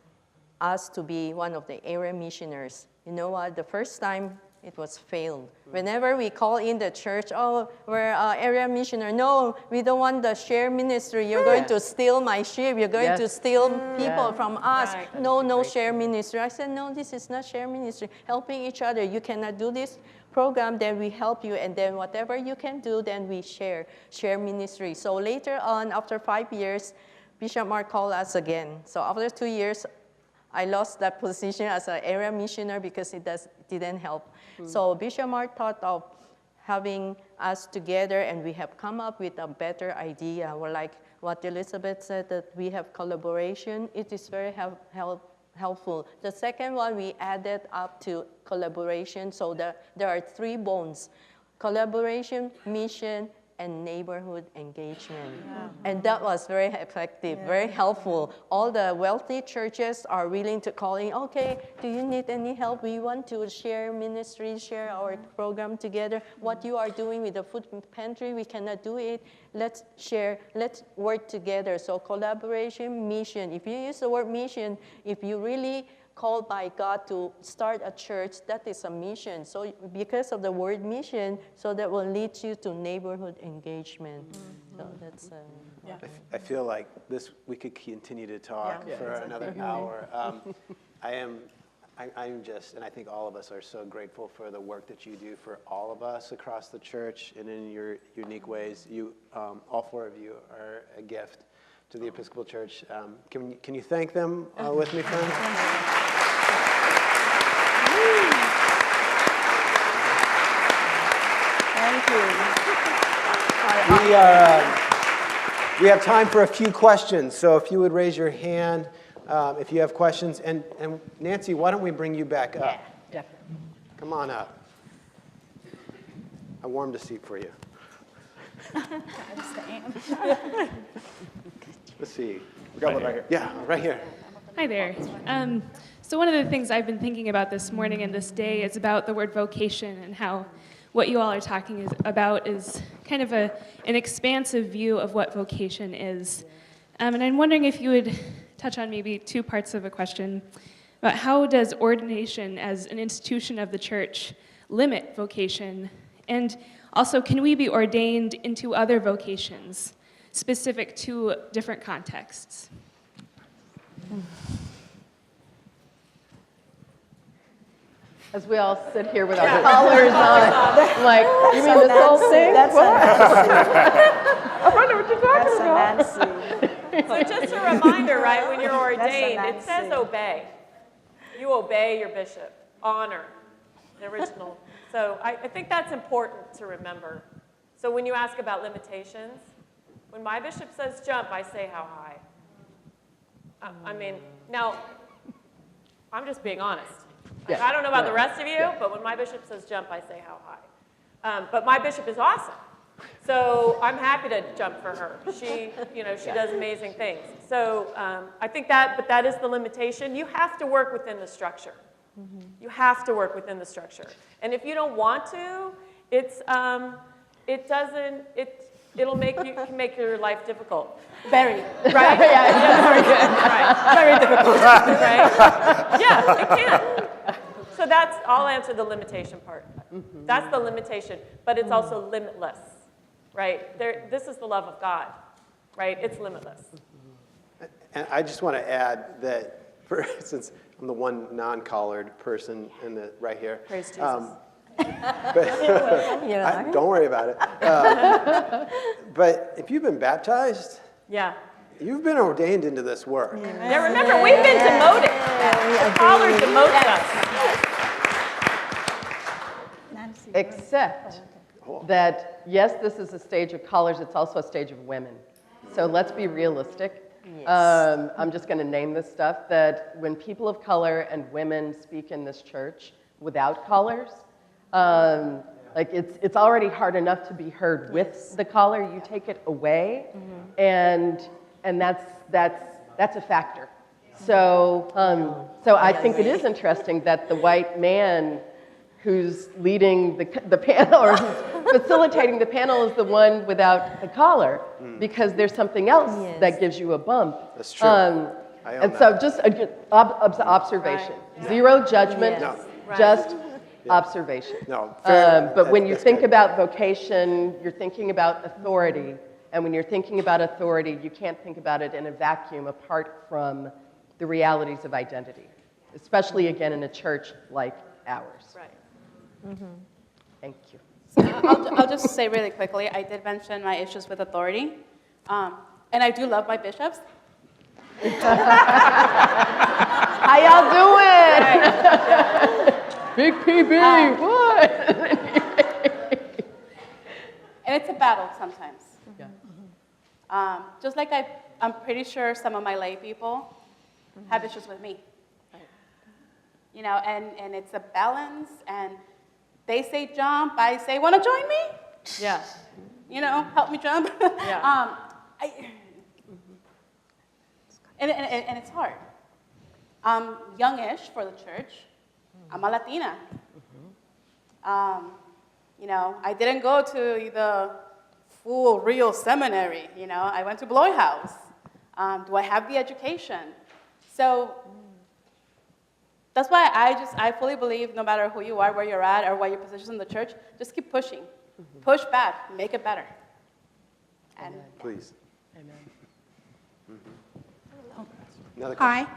asked to be one of the area missioners. You know what? The first time it was failed. Whenever we call in the church, oh, we're area missioner. No, we don't want the share ministry. You're going to steal my sheep. You're going to steal people from us. No share ministry. I said, no, this is not share ministry. Helping each other. You cannot do this program, then we help you, and then whatever you can do, then we share ministry. So later on, after 5 years, Bishop Mark called us again. So after 2 years, I lost that position as an area missioner because it didn't help. So Bishop Mark thought of having us together, and we have come up with a better idea. We're like what Elizabeth said, that we have collaboration. It is very helpful. The second one, we added up to collaboration. So there are 3 bones: collaboration, mission, and neighborhood engagement. And that was very effective, very helpful. All the wealthy churches are willing to call in, okay, do you need any help? We want to share ministry, share our program together. What you are doing with the food pantry, we cannot do it. Let's share, let's work together. So collaboration, mission. If you use the word mission, if you really called by God to start a church, that is a mission. So because of the word mission, so that will lead you to neighborhood engagement. So that's I feel like we could continue to talk for another hour. I'm just, and I think all of us are so grateful for the work that you do for all of us across the church and in your unique ways. You, all four of you are a gift to the Episcopal Church. Can you thank them with me, friends? Thank you. We have time for a few questions, so if you would raise your hand if you have questions. And Nancy, why don't we bring you back up? Yeah, definitely. Come on up. I warmed a seat for you. Let's see. We got one right here. Yeah, right here. Hi there. So one of the things I've been thinking about this morning and this day is about the word vocation and how what you all are talking about is kind of an expansive view of what vocation is. And I'm wondering if you would touch on maybe two parts of a question about how does ordination as an institution of the church limit vocation? And also, can we be ordained into other vocations specific to different contexts? As we all sit here with our collars on, like, you mean this whole thing? That's I wonder what you're talking about. Nancy. So just a reminder, right, when you're ordained, That's a it says Nancy. obey. You obey your bishop, honor the original. So I think that's important to remember. So when you ask about limitations, when my bishop says jump, I say how high. I mean, now, I'm just being honest. Yeah. I don't know about the rest of you, but when my bishop says jump, I say how high. But my bishop is awesome. So I'm happy to jump for her. She does amazing things. So I think but that is the limitation. You have to work within the structure. You have to work within the structure. And if you don't want to, it'll make your life difficult. Very. Right? Right. Very difficult. Right? Yeah, it can. So I'll answer the limitation part. That's the limitation, but it's also limitless, right? This is the love of God, right? It's limitless. And I just want to add that, since I'm the one non-collared person right here. Praise Jesus. Don't worry about it. But if you've been baptized, you've been ordained into this work. Now remember, we've been demoted. The collar demotes us. Except that, yes, this is a stage of collars, it's also a stage of women. So let's be realistic. Yes. I'm just going to name this stuff, that when people of color and women speak in this church without collars, like it's already hard enough to be heard with the collar. You take it away, and that's a factor. So I think it is interesting that the white man who's leading the panel or who's facilitating the panel is the one without the collar, because there's something else that gives you a bump. That's true. So just observation. Right. Zero judgment, No. just observation. No, fair. But when you That's think good. about vocation, you're thinking about authority. And when you're thinking about authority, you can't think about it in a vacuum apart from the realities of identity, especially, again, in a church like ours. Right. Thank you. I'll just say really quickly, I did mention my issues with authority, and I do love my bishops. How y'all doing? Big PB, what? And it's a battle sometimes. Yeah. Just like I'm pretty sure some of my lay people have issues with me. You know, and it's a balance, and they say jump, I say, want to join me? Yeah. help me jump. Yeah. And it's hard. I'm youngish for the church. I'm a Latina. I didn't go to the full, real seminary. I went to Bloy House. Do I have the education? So that's why I fully believe no matter who you are, where you're at, or what your position in the church, just keep pushing. Push back, make it better. And Please. Amen. Another question.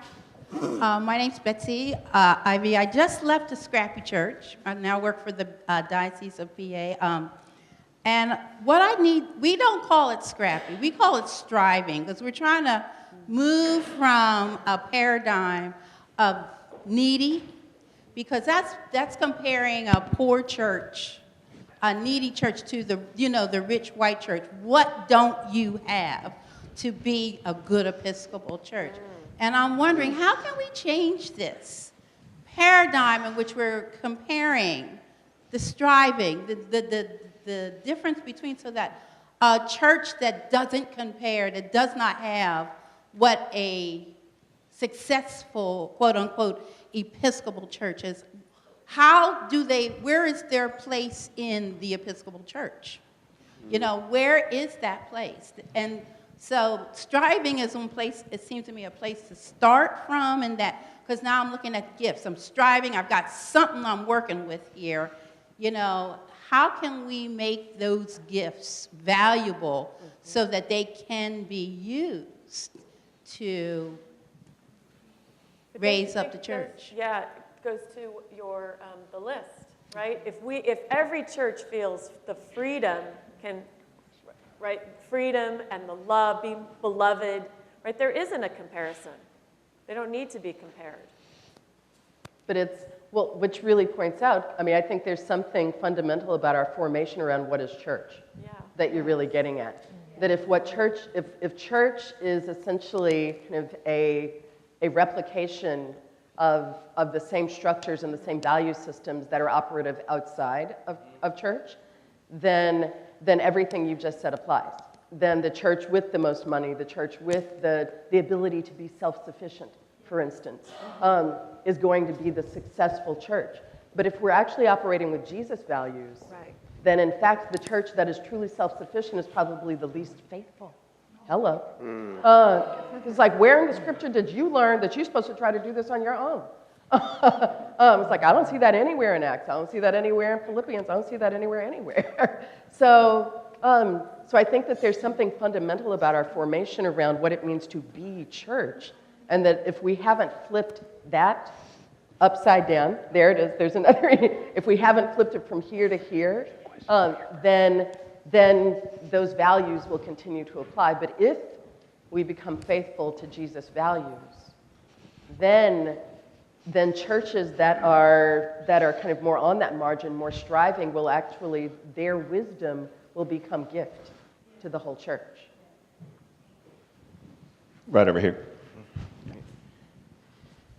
Hi, my name's Betsy Ivy. I just left a scrappy church. I now work for the Diocese of PA. And what I need, we don't call it scrappy, we call it striving, because we're trying to move from a paradigm of needy, because that's comparing a poor church, a needy church, to the rich white church. What don't you have to be a good Episcopal church? And I'm wondering, how can we change this paradigm in which we're comparing the striving, the difference between, so that a church that doesn't compare, that does not have what a successful, quote unquote, Episcopal church is, where is their place in the Episcopal church? Where is that place? And so striving is one place, it seems to me, a place to start from, and that, because now I'm looking at gifts. I'm striving, I've got something I'm working with here. How can we make those gifts valuable so that they can be used to raise up the church? Yeah, it goes to your the list, right? If every church feels the freedom right, freedom and the love, being beloved, right? There isn't a comparison. They don't need to be compared. But which really points out, I think there's something fundamental about our formation around what is church that you're really getting at. That if church is essentially kind of a replication of the same structures and the same value systems that are operative outside of church, then everything you've just said applies. Then the church with the most money, the church with the ability to be self-sufficient, for instance, is going to be the successful church. But if we're actually operating with Jesus' values, then in fact the church that is truly self-sufficient is probably the least faithful. Hello. It's like, where in the scripture did you learn that you're supposed to try to do this on your own? It's like, I don't see that anywhere in Acts. I don't see that anywhere in Philippians. I don't see that anywhere. So I think that there's something fundamental about our formation around what it means to be church, and that if we haven't flipped that upside down, there it is, there's another, if we haven't flipped it from here to here, then those values will continue to apply. But if we become faithful to Jesus' values, then churches that are kind of more on that margin, more striving, will actually, their wisdom will become gift to the whole church. Right over here.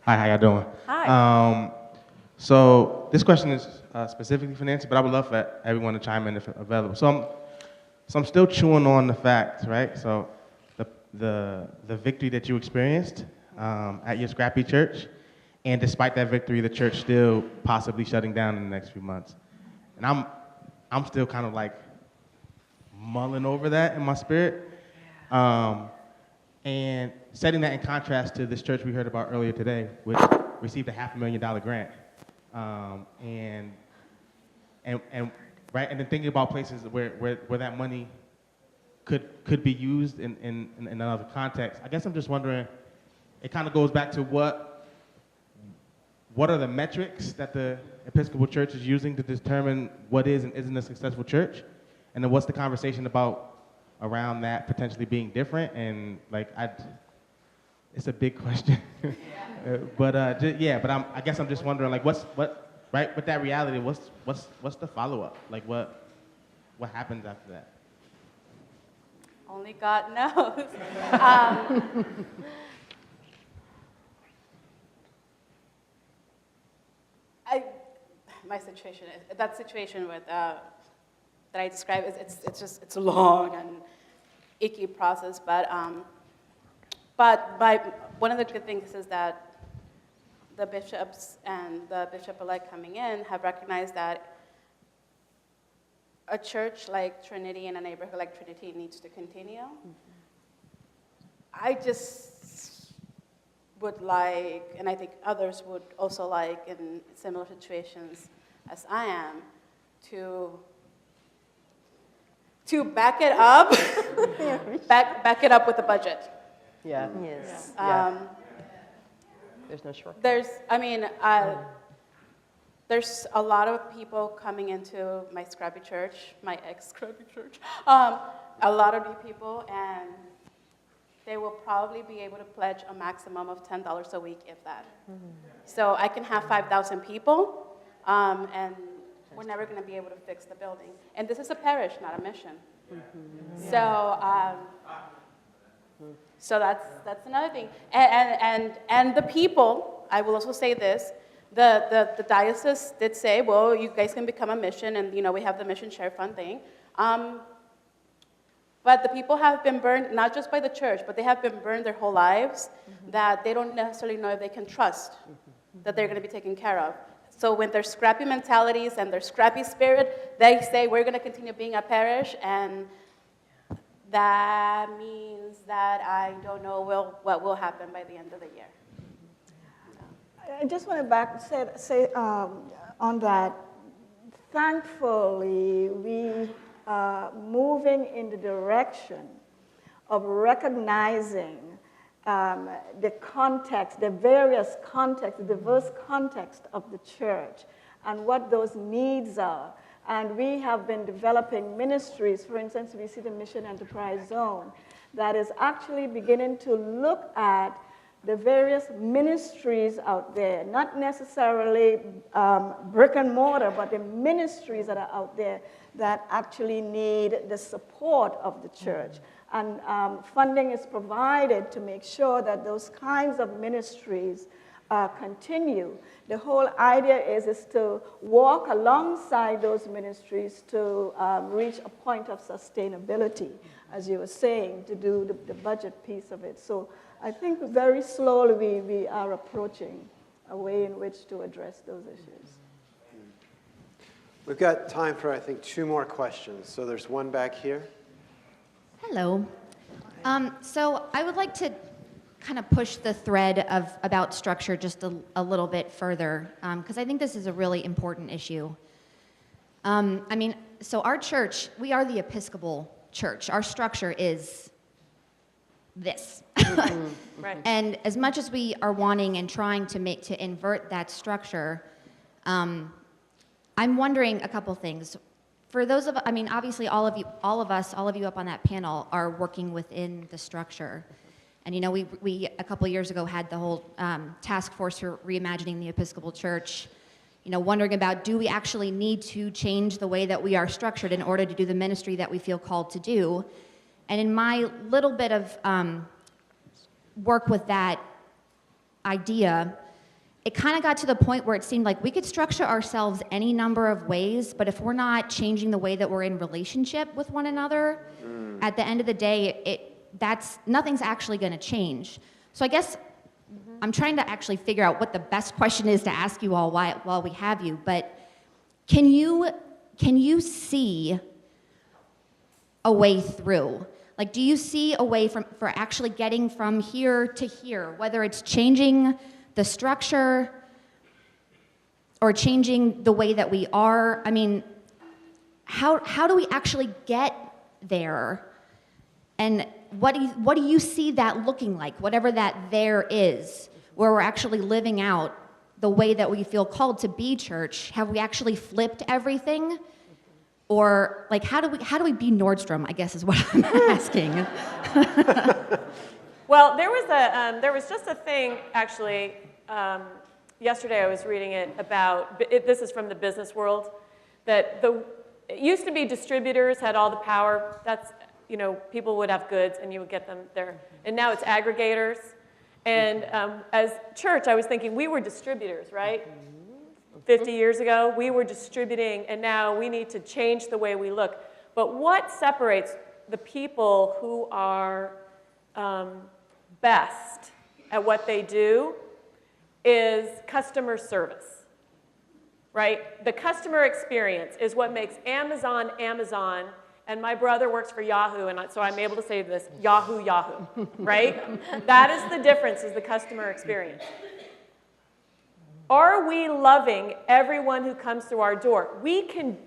Hi, how y'all doing? Hi. So this question is specifically for Nancy, but I would love for everyone to chime in if available. So I'm still chewing on the facts, right? So the victory that you experienced at your scrappy church, and despite that victory, the church still possibly shutting down in the next few months. And I'm still kind of like mulling over that in my spirit. And setting that in contrast to this church we heard about earlier today, which received a $500,000 grant. And then thinking about places where that money could be used in another context. I guess I'm just wondering, it kind of goes back to what are the metrics that the Episcopal Church is using to determine what is and isn't a successful church? And then what's the conversation around that potentially being different? And it's a big question. But I guess I'm just wondering, right, with that reality, what's the follow-up? Like what happens after that? only God knows. My situation is, that situation with that I describe, it's a long and icky process, but one of the good things is that the bishops and the bishop-elect coming in have recognized that a church like Trinity and a neighborhood like Trinity needs to continue. I just would like, and I think others would also like in similar situations as I am, to back it up, back it up with a budget. Yeah. Yes. There's no shortcut. There's a lot of people coming into my scrappy church, my ex-scrappy church, a lot of new people, and they will probably be able to pledge a maximum of $10 a week, if that. So I can have 5,000 people, and we're never going to be able to fix the building. And this is a parish, not a mission. So that's another thing. And the people, I will also say this, the diocese did say, well, you guys can become a mission, and we have the mission share fund thing. But the people have been burned, not just by the church, but they have been burned their whole lives, that they don't necessarily know if they can trust that they're going to be taken care of. So when their scrappy mentalities and their scrappy spirit, they say, we're going to continue being a parish, and that means that I don't know what will happen by the end of the year. I just want to say on that, thankfully, we are moving in the direction of recognizing the context, the various contexts, the diverse context of the church and what those needs are. And we have been developing ministries. For instance, we see the Mission Enterprise Zone that is actually beginning to look at the various ministries out there, not necessarily brick and mortar, but the ministries that are out there that actually need the support of the church. And funding is provided to make sure that those kinds of ministries continue. The whole idea is to walk alongside those ministries to reach a point of sustainability, as you were saying, to do the budget piece of it. So I think very slowly we are approaching a way in which to address those issues. We've got time for, I think, 2 more questions. So there's one back here. Hello. So I would like to kind of push the thread about structure just a little bit further, because I think this is a really important issue. So our church, we are the Episcopal Church. Our structure is this. Right. And as much as we are wanting and trying to invert that structure, I'm wondering a couple things. For those of, obviously all of you up on that panel are working within the structure. And we a couple of years ago had the whole task force for reimagining the Episcopal Church, wondering about, do we actually need to change the way that we are structured in order to do the ministry that we feel called to do? And in my little bit of work with that idea, it kind of got to the point where it seemed like we could structure ourselves any number of ways, but if we're not changing the way that we're in relationship with one another, at the end of the day, nothing's actually going to change. So I guess I'm trying to actually figure out what the best question is to ask you all while we have you, but can you see a way through? Like, do you see a way for actually getting from here to here, whether it's changing the structure or changing the way that we are? How do we actually get there? And what do you see that looking like, whatever that there is, where we're actually living out the way that we feel called to be church? Have we actually flipped everything? Or like, how do we be Nordstrom, I guess is what I'm asking. Well, there was just a thing, actually, yesterday I was reading it about, this is from the business world, that it used to be distributors had all the power. That's, people would have goods and you would get them there. And now it's aggregators. And as church, I was thinking we were distributors, right? 50 years ago. We were distributing, and now we need to change the way we look. But what separates the people who are best at what they do is customer service, right? The customer experience is what makes Amazon, Amazon, and my brother works for Yahoo, and so I'm able to say this, Yahoo, Yahoo, right? That is the difference, is the customer experience. Are we loving everyone who comes through our door? We can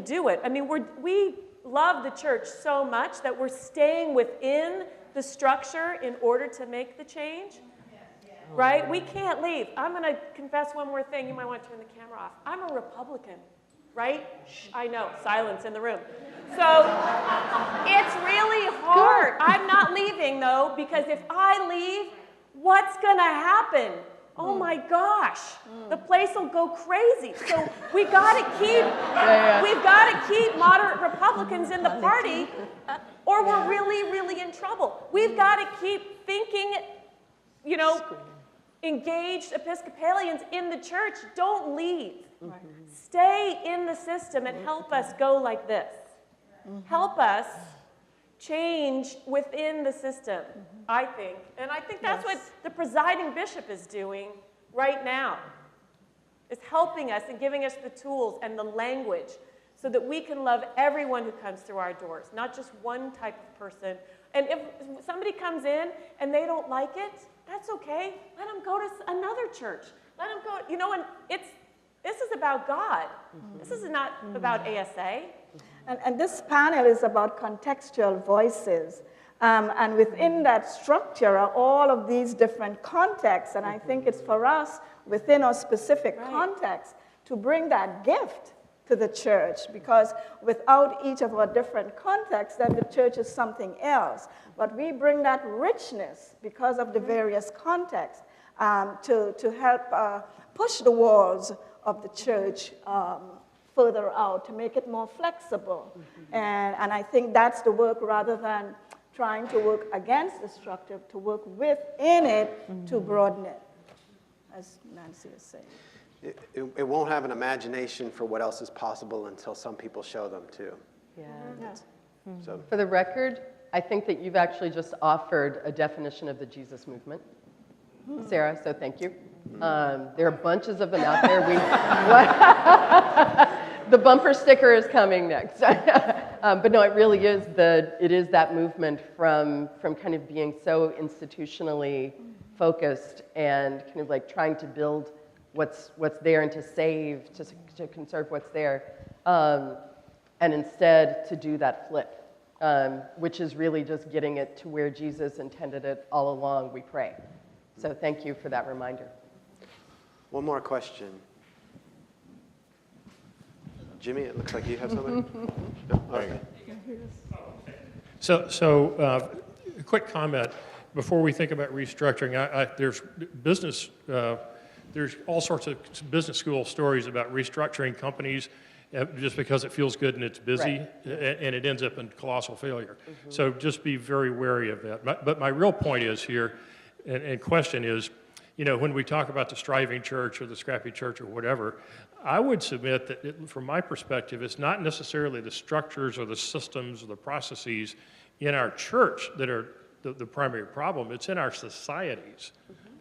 do it. I mean, we love the church so much that we're staying within the structure in order to make the change, right? We can't leave. I'm going to confess one more thing. You might want to turn the camera off. I'm a Republican, right? I know, silence in the room. So it's really hard. I'm not leaving, though, because if I leave, what's going to happen? Oh my gosh, the place will go crazy. So we've got to keep moderate Republicans in the party, or we're really, really in trouble. We've got to keep thinking, engaged Episcopalians in the church. Don't leave. Stay in the system and help us go like this. Help us change within the system, I think. And I think that's what the presiding bishop is doing right now, is helping us and giving us the tools and the language so that we can love everyone who comes through our doors, not just one type of person. And if somebody comes in and they don't like it, that's okay. Let them go to another church. Let them go, and this is about God. This is not about ASA. And this panel is about contextual voices. And within that structure are all of these different contexts. And I think it's for us, within our specific context, to bring that gift to the church. Because without each of our different contexts, then the church is something else. But we bring that richness because of the various contexts to help push the walls of the church further out, to make it more flexible. And I think that's the work, rather than trying to work against the structure, to work within it to broaden it, as Nancy is saying. It won't have an imagination for what else is possible until some people show them too. Yeah. So, For the record, I think that you've actually just offered a definition of the Jesus movement, Sarah, so thank you. There are bunches of them out there. The bumper sticker is coming next. But no, it really is that movement from kind of being so institutionally focused and kind of like trying to build what's there and to save, to conserve what's there, and instead to do that flip, which is really just getting it to where Jesus intended it all along, we pray. So thank you for that reminder. one more question. Jimmy, it looks like you have something. No? Okay. So a quick comment before we think about restructuring. There's all sorts of business school stories about restructuring companies just because it feels good and it's busy, and it ends up in colossal failure. So just be very wary of that. But my real point is here, and question is, when we talk about the striving church or the scrappy church or whatever, I would submit that from my perspective, it's not necessarily the structures or the systems or the processes in our church that are the primary problem. It's in our societies,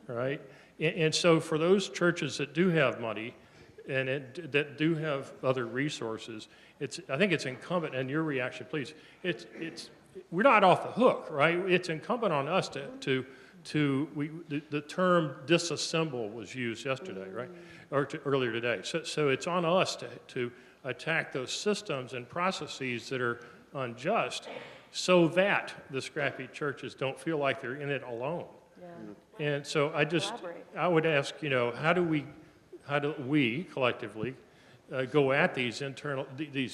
right? And so for those churches that do have money and that do have other resources, I think it's incumbent, and your reaction, please, we're not off the hook, right? It's incumbent on us the term disassemble was used yesterday, right? Or earlier today. So it's on us to attack those systems and processes that are unjust so that the scrappy churches don't feel like they're in it alone. Yeah. And so I would ask, how do we collectively go at these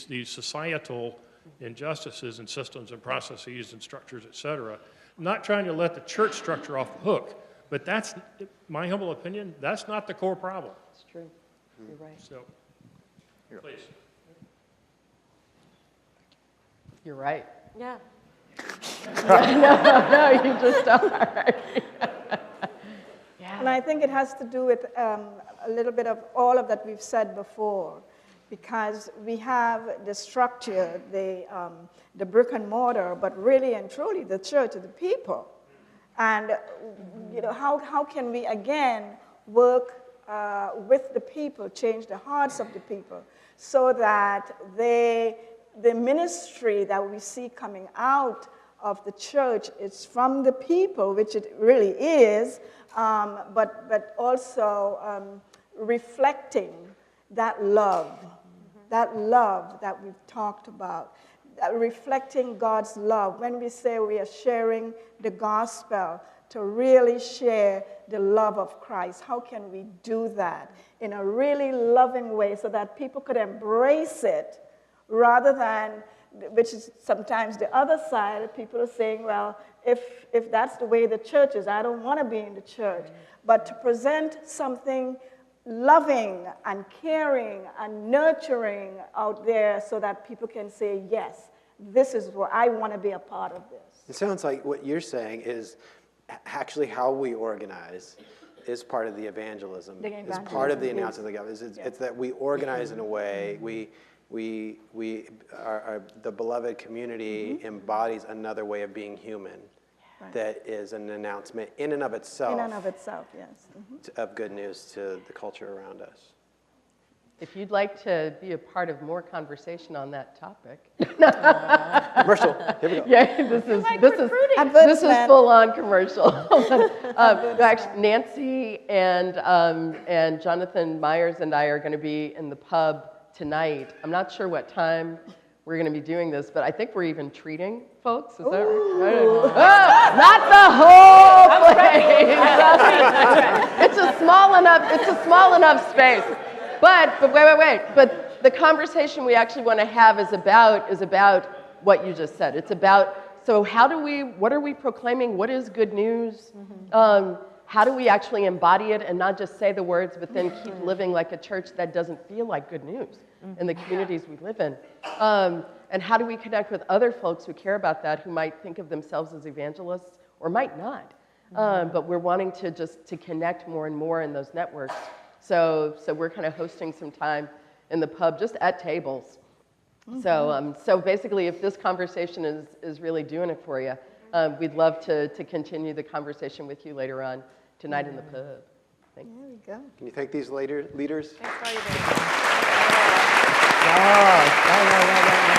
these societal injustices and systems and processes and structures, et cetera, not trying to let the church structure off the hook, but that's, my humble opinion, that's not the core problem. It's true. You're right. So, please. You're right. Yeah. No, you just are. Yeah. And I think it has to do with a little bit of all of that we've said before, because we have the structure, the brick and mortar, but really and truly the church of the people. And how can we again work with the people, change the hearts of the people, so that the ministry that we see coming out of the church is from the people, which it really is, but also reflecting that love that we've talked about, reflecting God's love. When we say we are sharing the gospel, to really share the love of Christ, how can we do that in a really loving way so that people could embrace it, rather than, which is sometimes the other side, people are saying, well, if that's the way the church is, I don't want to be in the church. But to present something loving and caring and nurturing out there so that people can say, yes, this is where I want to be a part of this. It sounds like what you're saying is actually how we organize is part of the evangelism. Is part of the announcement of the gospel. It's that we organize in a way, the beloved community embodies another way of being human. Right. That is an announcement in and of itself. In and of itself, yes. Of good news to the culture around us. If you'd like to be a part of more conversation on that topic. Commercial, here we go. Yeah, this is full-on commercial. Actually, Nancy and Jonathan Myers and I are going to be in the pub tonight. I'm not sure what time we're going to be doing this, but I think we're even treating folks. Is that right? Not the whole place. It's a small enough space. But wait. But the conversation we actually want to have is about what you just said. It's about, so what are we proclaiming? What is good news? How do we actually embody it and not just say the words, but then keep living like a church that doesn't feel like good news in the communities we live in? And how do we connect with other folks who care about that, who might think of themselves as evangelists or might not? But we're wanting to connect more and more in those networks. So we're kind of hosting some time in the pub, just at tables. So basically, if this conversation is really doing it for you, we'd love to continue the conversation with you later on tonight in the pub. Thanks. There we go. Can you thank these leaders? Thanks for all you do. Yeah.